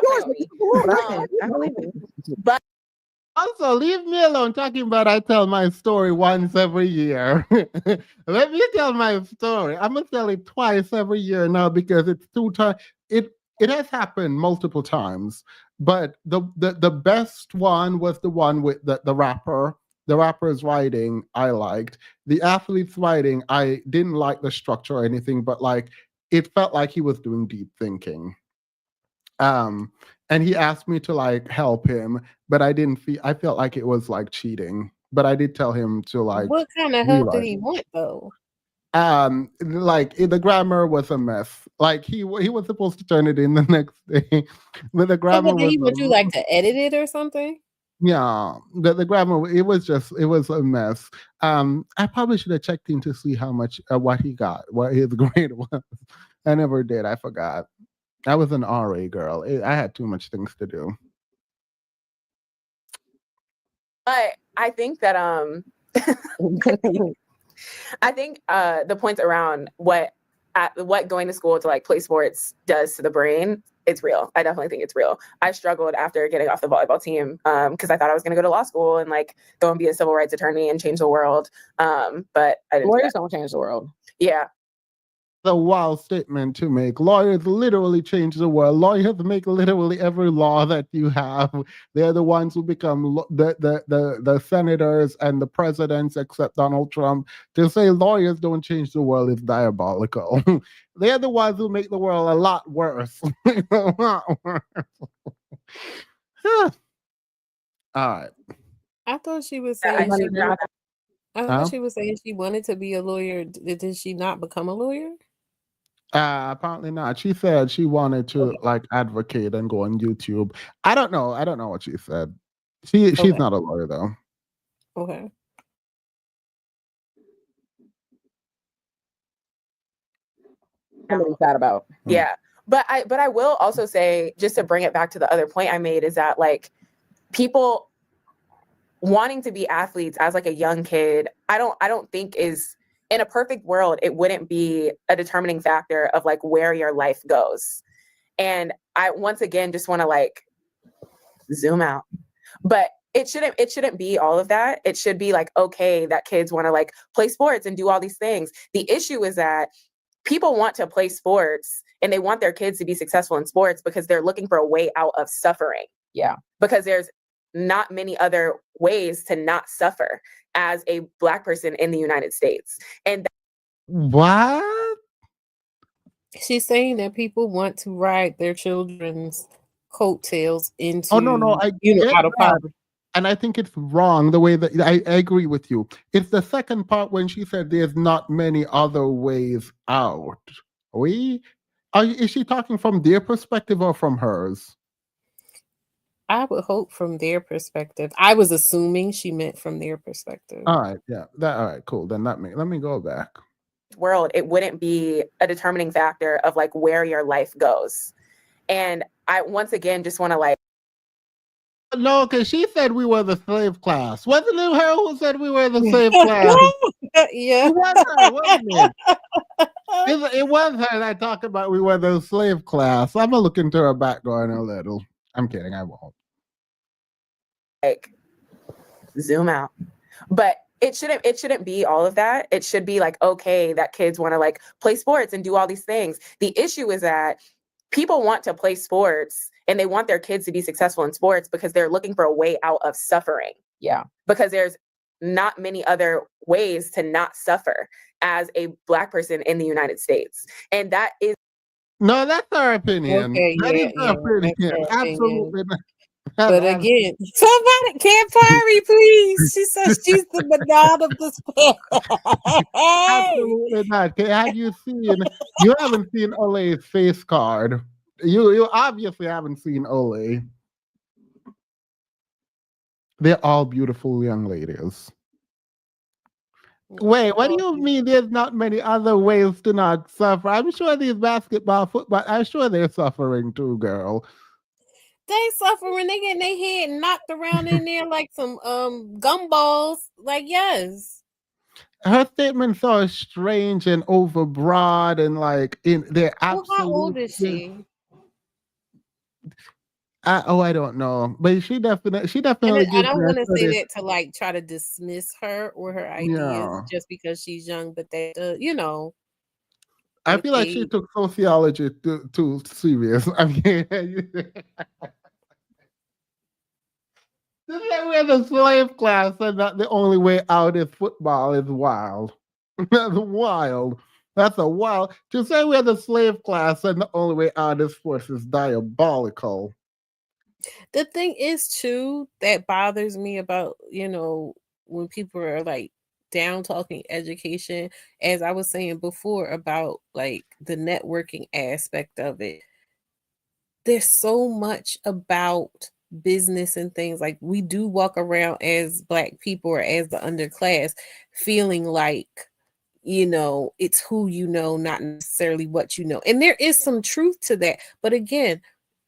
believe it. But Also, leave me alone talking about I tell my story once every year. Let me tell my story. I'm gonna tell it twice every year now because it's two times. It has happened multiple times, but the best one was the one with the rapper. The rapper's writing I liked. The athlete's writing I didn't like the structure or anything, but like it felt like he was doing deep thinking. Um, and he asked me to like help him, but I felt like it was like cheating. But I did tell him to like What kind of help did rewrite. he want though? Like the grammar was a mess. Like he was supposed to turn it in the next day, but the So grammar what, did was he want you like to edit it or something? yeah. The grammar it was a mess. I probably should have checked in to see how much what he got, what his grade was. I never did. I forgot. I was an RA girl. I had too much things to do. I think that I think the points around what going to school to like play sports does to the brain, it's real. I definitely think it's real. I struggled after getting off the volleyball team because I thought I was going to go to law school and like go and be a civil rights attorney and change the world. But I didn't. Lawyers don't change the world. Yeah. A wild statement to make. Lawyers literally change the world. Lawyers make literally every law that you have. They're the ones who become the senators and the presidents, except Donald Trump. To say lawyers don't change the world is diabolical. They're the ones who make the world a lot worse. A lot worse. All right. I thought she was I saying she should not. I Huh? thought she was saying she wanted to be a lawyer. Did she not become a lawyer? Apparently not. She said she wanted to like advocate and go on YouTube. I don't know. I don't know what she said. She's Okay. not a lawyer though. Okay. I'm really sad about. Yeah. But I will also say, just to bring it back to the other point I made, is that like people wanting to be athletes as like a young kid, I don't think is, in a perfect world, it wouldn't be a determining factor of like where your life goes. And I once again just want to like zoom out. But it shouldn't be all of that. It should be like, okay, that kids want to like play sports and do all these things. The issue is that people want to play sports and they want their kids to be successful in sports because they're looking for a way out of suffering. Yeah. Because there's not many other ways to not suffer as a Black person in the United States. And What? She's saying that people want to ride their children's coattails into Oh no, I get out of that. poverty. And I think it's wrong the way that I agree with you. It's the second part when she said there's not many other ways out. Is she talking from their perspective or from hers? I would hope from their perspective. I was assuming she meant from their perspective. All right, yeah. All right, cool. Then let me go back. world, it wouldn't be a determining factor of like where your life goes. And I once again just want to like, No, because she said we were the slave class. Wasn't it her who said we were the slave class? Yeah. It was her, wasn't it? It was her that talked about we were the slave class. I'm gonna look into her background a little. I'm kidding, I won't. like zoom out. But it shouldn't be all of that. It should be like, okay, that kids want to like play sports and do all these things. The issue is that people want to play sports and they want their kids to be successful in sports because they're looking for a way out of suffering. Yeah. Because there's not many other ways to not suffer as a Black person in the United States. And that is No, that's her opinion. Okay, That is yeah, her opinion. that's her opinion. Absolutely not. But again, somebody can't Pari, please. She says she's the Madonna of the spell. Absolutely not. Have you seen? You haven't seen Ole's face card. You obviously haven't seen Ole. They're all beautiful young ladies. Wait, what do you mean there's not many other ways to not suffer? I'm sure these basketball, football, I'm sure they're suffering too, girl. They suffering, they getting their head knocked around in there like some gumballs. Like, yes. Her statements are strange and overbroad and like they're Well, absolutely. how old is she? I don't know, but she definitely And gives I don't her want to say credit. that to like try to dismiss her or her ideas Yeah. just because she's young, but that you know, I with feel like she age. took sociology too serious. I mean, to say we're the slave class and that the only way out is football is wild. That's wild. That's a wild. To say we're the slave class and the only way out is sports is diabolical. The thing is too that bothers me about, you know, when people are like down talking education, as I was saying before about like the networking aspect of it. There's so much about business and things like we do walk around as Black people or as the underclass feeling like, you know, it's who you know, not necessarily what you know. And there is some truth to that. But again,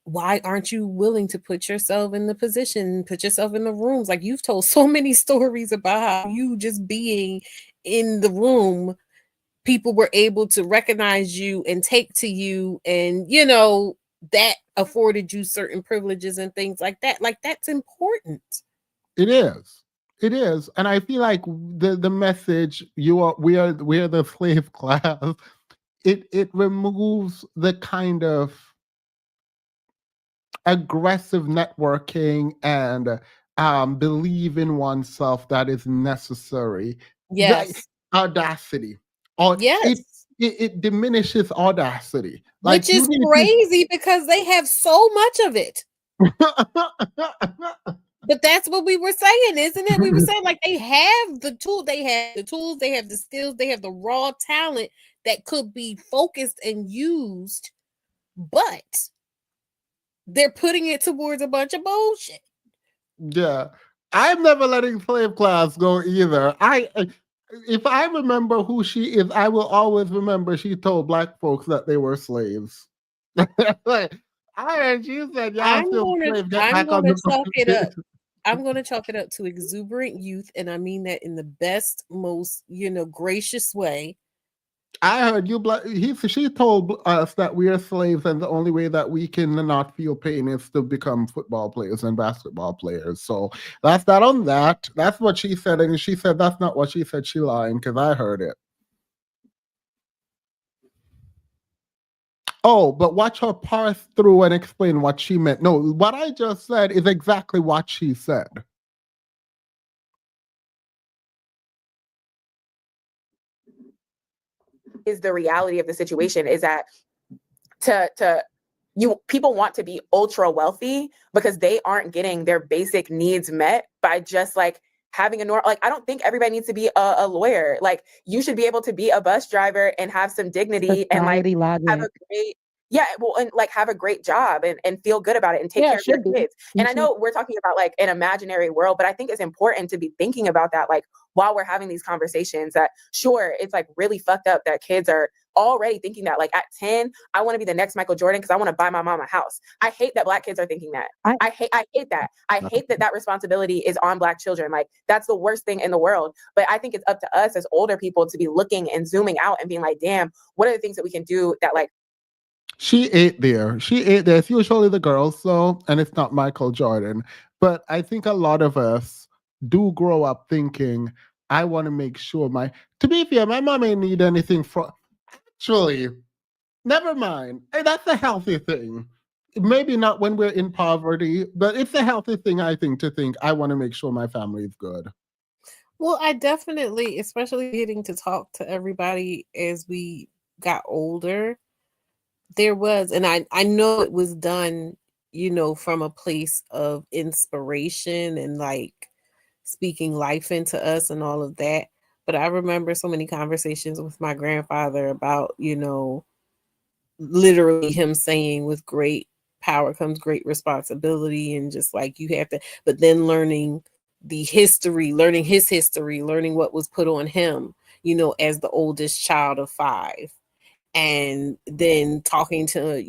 why aren't you willing to put yourself in the position, put yourself in the rooms? Like you've told so many stories about how you just being in the room, people were able to recognize you and take to you, and you know, that afforded you certain privileges and things like that. Like that's important. It is. It is. And I feel like the message we are the slave class, it removes the kind of aggressive networking and believe in oneself that is necessary. Yes. Audacity. Or Yes. it diminishes audacity. Which Like you is need crazy because they have so much of it. But that's what we were saying, isn't it? We were saying like they have the tools, they have the skills, they have the raw talent that could be focused and used, but they're putting it towards a bunch of bullshit. Yeah. I'm never letting slave class go either. If I remember who she is, I will always remember she told black folks that they were slaves. She said, y'all still slaves, get back on the chalk it up. I'm gonna chalk it up to exuberant youth, and I mean that in the best, most gracious way. I heard you. She told us that we are slaves, and the only way that we can not feel pain is to become football players and basketball players. So that's that on that. That's what she said, and she said that's not what she said. She lying because I heard it. Oh, but watch her parse through and explain what she meant. No, what I just said is exactly what she said. Is the reality of the situation is that people want to be ultra wealthy because they aren't getting their basic needs met by just like having I don't think everybody needs to be a lawyer. Like you should be able to be a bus driver and have some dignity and like have a great and like have a great job and feel good about it and take care of your kids. And I know we're talking about like an imaginary world, but I think it's important to be thinking about that like while we're having these conversations that sure, it's like really fucked up that kids are already thinking that like at 10, I want to be the next Michael Jordan because I want to buy my mom a house. I hate that Black kids are thinking that. I hate that. I hate that responsibility is on Black children. Like that's the worst thing in the world. But I think it's up to us as older people to be looking and zooming out and being like, damn, what are the things that we can do that like She ate there. It's usually the girls, though, and it's not Michael Jordan. But I think a lot of us do grow up thinking, I want to make sure to be fair, my mom ain't need anything from. Actually, never mind. That's a healthy thing. Maybe not when we're in poverty, but it's a healthy thing, I think, to think, I want to make sure my family is good. Well, I definitely, especially getting to talk to everybody as we got older, there was, and I know it was done, from a place of inspiration and like speaking life into us and all of that. But I remember so many conversations with my grandfather about, literally him saying with great power comes great responsibility, and just like you have to, but then learning his history, learning what was put on him, as the oldest child of 5. And then talking to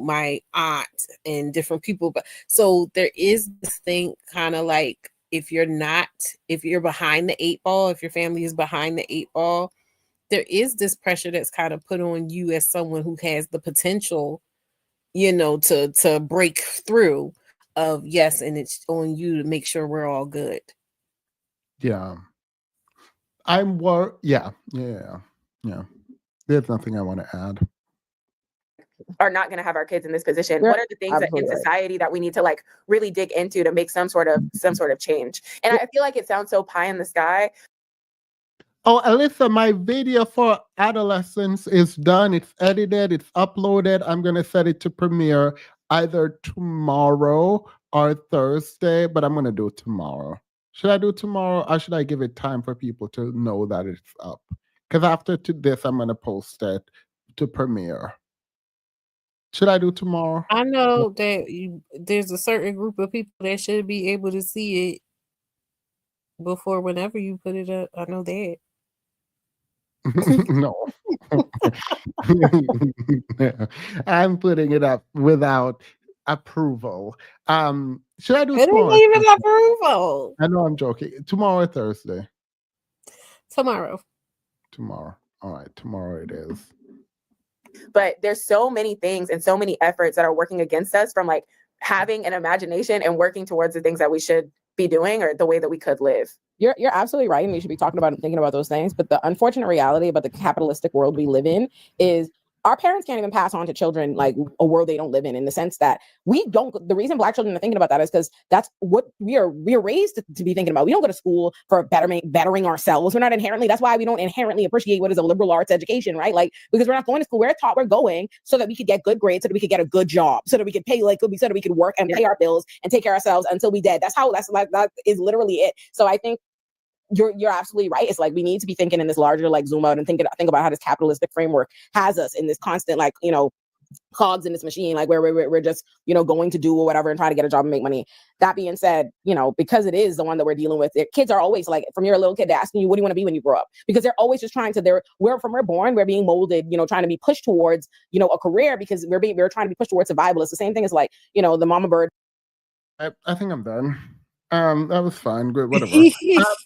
my aunt and different people. But so there is this thing kind of like if you're behind the 8 ball, if your family is behind the 8 ball, there is this pressure that's kind of put on you as someone who has the potential to break through of yes, and it's on you to make sure we're all good. Yeah, yeah. There's nothing I want to add. Are not going to have our kids in this position. What are the things that in society that we need to like really dig into to make some sort of change? And I feel like it sounds so pie in the sky. Oh, Alyssa, my video for adolescents is done. It's edited. It's uploaded. I'm going to set it to premiere either tomorrow or Thursday, but I'm going to do it tomorrow. Should I do it tomorrow, or should I give it time for people to know that it's up? Because after this, I'm going to post it to premiere. Should I do tomorrow? I know that there's a certain group of people that should be able to see it before whenever you put it up. I know that. No. I'm putting it up without approval. Should I do it tomorrow? Ain't even approval. I know I'm joking. Tomorrow or Thursday? Tomorrow. All right, tomorrow it is. But there's so many things and so many efforts that are working against us from like having an imagination and working towards the things that we should be doing or the way that we could live. You're absolutely right, and you should be talking about and thinking about those things. But the unfortunate reality about the capitalistic world we live in is our parents can't even pass on to children like a world they don't live in the sense that we don't. The reason Black children are thinking about that is because that's what we are raised to be thinking about. We don't go to school for bettering ourselves. We're not inherently. That's why we don't inherently appreciate what is a liberal arts education, right? Like, because we're not going to school. We're taught we're going so that we could get good grades, so that we could get a good job, so that we could pay so that we could work and pay our bills and take care of ourselves until we dead. That's that is literally it. So I think you're absolutely right. It's like we need to be thinking in this larger like zoom out and think about how this capitalistic framework has us in this constant like, you know, cogs in this machine, like where we're just, you know, going to do or whatever and try to get a job and make money. That being said, you know, because it is the one that we're dealing with, kids are always like, from you're a little kid, they're asking you, what do you want to be when you grow up? Because they're always just trying to, we're born, we're being molded, you know, trying to be pushed towards, you know, a career because we're trying to be pushed towards survival. It's the same thing as like, you know, the mama bird. I think I'm done. That was fine. Good, whatever.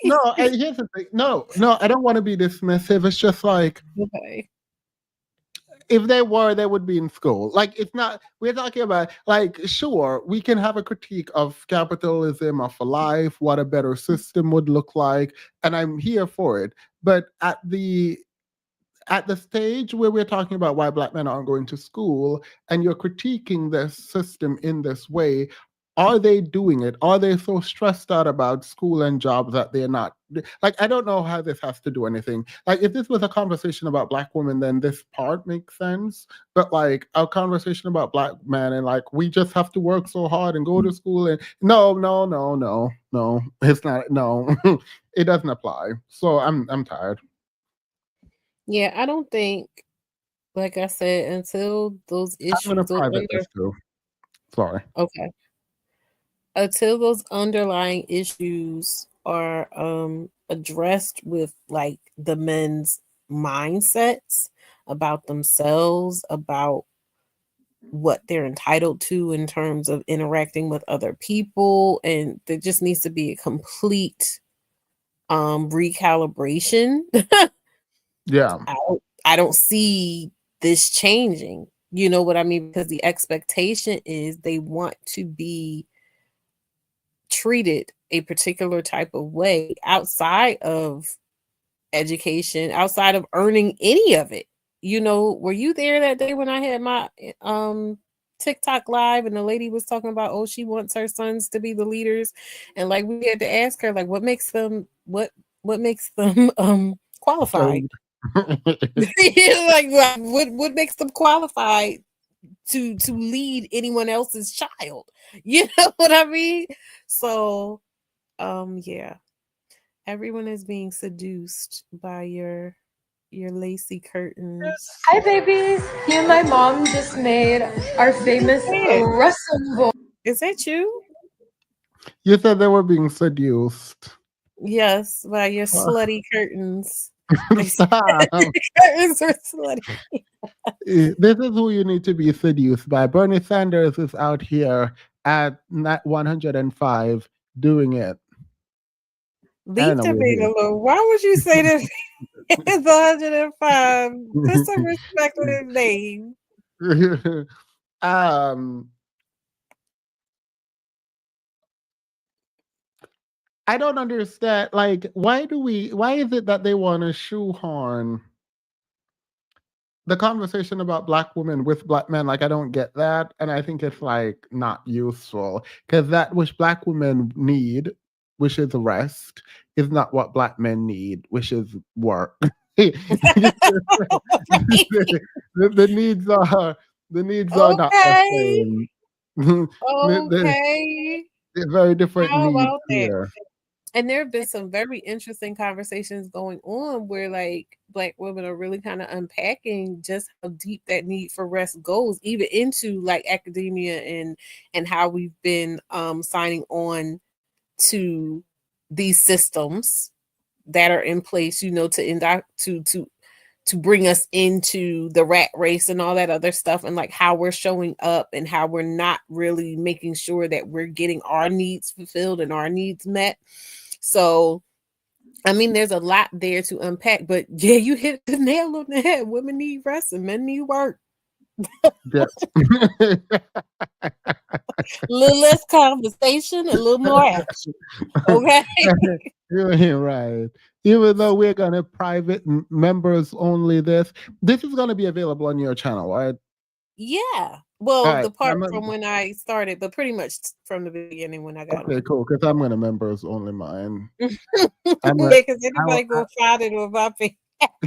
No, here's the thing. No, I don't want to be dismissive. It's just like, Okay. if they were, they would be in school. Like, it's not, we're talking about, like, sure, we can have a critique of capitalism, of life, what a better system would look like, and I'm here for it. But at the stage where we're talking about why Black men aren't going to school, and you're critiquing this system in this way, are they doing it? Are they so stressed out about school and jobs that they're not? Like, I don't know how this has to do anything. Like, if this was a conversation about Black women, then this part makes sense. But like a conversation about Black men and like, we just have to work so hard and go to school and no, it's not. No, it doesn't apply. So I'm tired. Yeah, I don't think, like I said, until those issues, I'm gonna private this too. Sorry. Okay. Until those underlying issues are addressed with like the men's mindsets about themselves, about what they're entitled to in terms of interacting with other people, and there just needs to be a complete recalibration. Yeah. I don't see this changing. You know what I mean? Because the expectation is they want to be treated a particular type of way outside of education, outside of earning any of it. You know, were you there that day when I had my TikTok live and the lady was talking about, oh, she wants her sons to be the leaders, and like we had to ask her, like, what makes them qualified? like what makes them qualified to lead anyone else's child? You know what I mean? So yeah, everyone is being seduced by your lacy curtains. Hi babies, me and my mom just made our famous Russell bowl. Is that you? You said they were being seduced. Yes, by your slutty curtains. Stop. Curtains are slutty. This is who you need to be seduced by. Bernie Sanders is out here at 105 doing it. Leave debate alone. Why would you say that it's 105? Put some respect on his name. I don't understand. Like, why is it that they want to shoehorn the conversation about Black women with Black men? Like, I don't get that. And I think it's like not useful because that which Black women need, which is rest, is not what Black men need, which is work. the needs are okay. not the same. Okay. They're very different needs here. And there have been some very interesting conversations going on where like Black women are really kind of unpacking just how deep that need for rest goes, even into like academia and how we've been signing on to these systems that are in place, you know, to bring us into the rat race and all that other stuff, and like how we're showing up and how we're not really making sure that we're getting our needs fulfilled and our needs met. So, I mean, there's a lot there to unpack, but yeah, you hit the nail on the head. Women need rest and men need work. Yes. A little less conversation, a little more action. Okay. You're right. Even though we're gonna private members only this is gonna be available on your channel, right? Yeah. Well, All right. the part from when I started, but pretty much from the beginning when I got Okay, cool. Because I'm gonna members only mine. on. I'm Yeah, because anybody go find it or my page.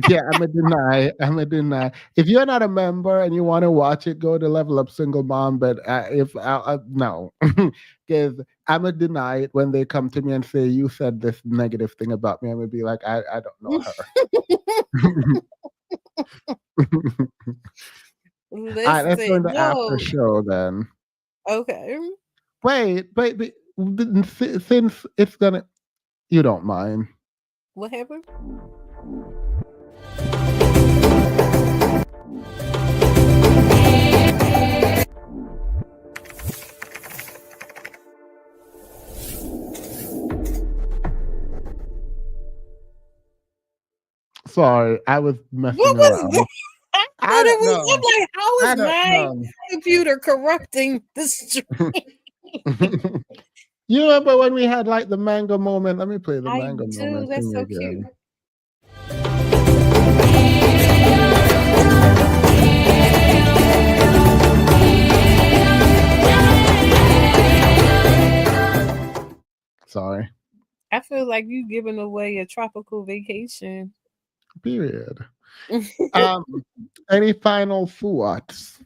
yeah, I'm gonna deny. I'm gonna deny. If you're not a member and you want to watch it, go to Level Up Single Mom. But if no, because I'm gonna deny it when they come to me and say you said this negative thing about me. I'm gonna be like, I don't know her. All right, let's go Listen, into after show then. okay. Wait, since it's gonna, you don't mind. What happened? Sorry, I was messing What was around. that? I thought it was. know. I'm like, how I is don't my know. computer corrupting the stream? You remember when we had like the mango moment? Let me play the I mango do. moment That's thing so again. cute. Sorry. I feel like you giving away a tropical vacation. Period. Any final thoughts?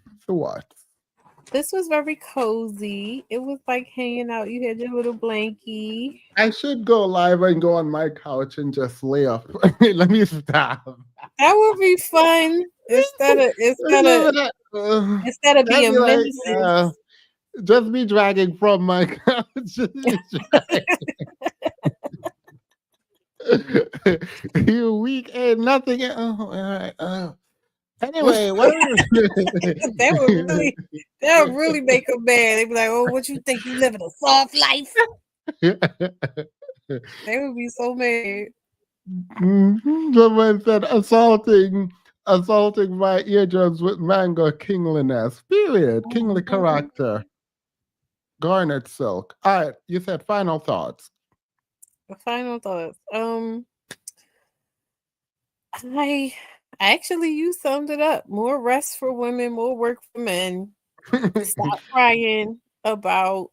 This was very cozy. It was like hanging out. You had your little blankie. I should go live and go on my couch and just lay up. Let me stop. That would be fun. Instead of That'd being be like, menacing. just be dragging from my couch. Just be dragging. You weak ain't nothing. All right. Anyway, what are we that would really make them mad. They'd be like, "Oh, what you think you living a soft life?" They would be so mad. Someone said assaulting my eardrums with mango kingliness. Period. Kingly character. Garnet silk. All right, you said final thoughts. Final thoughts. I actually you summed it up. More rest for women, more work for men. Stop crying about,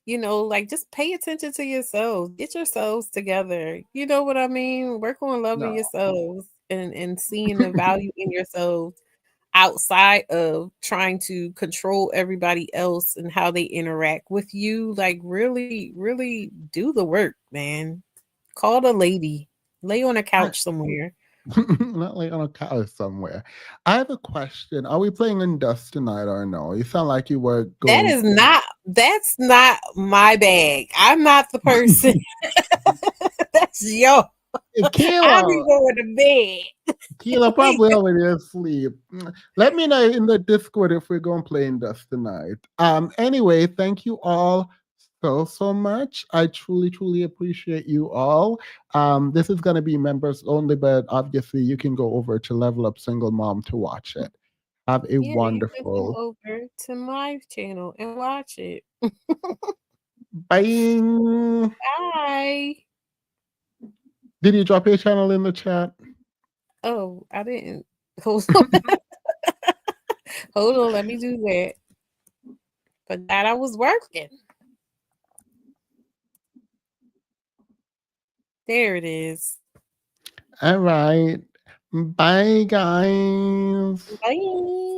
like just pay attention to yourselves. Get yourselves together. You know what I mean? Work on loving yourselves and seeing the value in yourselves outside of trying to control everybody else and how they interact with you. Like really, really do the work, man. Call the lady. Lay on a couch somewhere. Not like on a couch somewhere. I have a question. Are we playing in Dust tonight or no? You sound like you were going. That's not my bag. I'm not the person. That's yo. I'll be going to bed. Keela probably already asleep. Let me know in the Discord if we're going to play in Dust tonight. Anyway, thank you all so much. I truly appreciate you all. This is going to be members only, but obviously you can go over to Level Up Single Mom to watch it. Have a wonderful. You can go over to my channel and watch it. Bye. Bye. Did you drop your channel in the chat? Oh, I didn't. Hold on. Hold on, let me do that. But that I was working. There it is. All right. Bye, guys. Bye.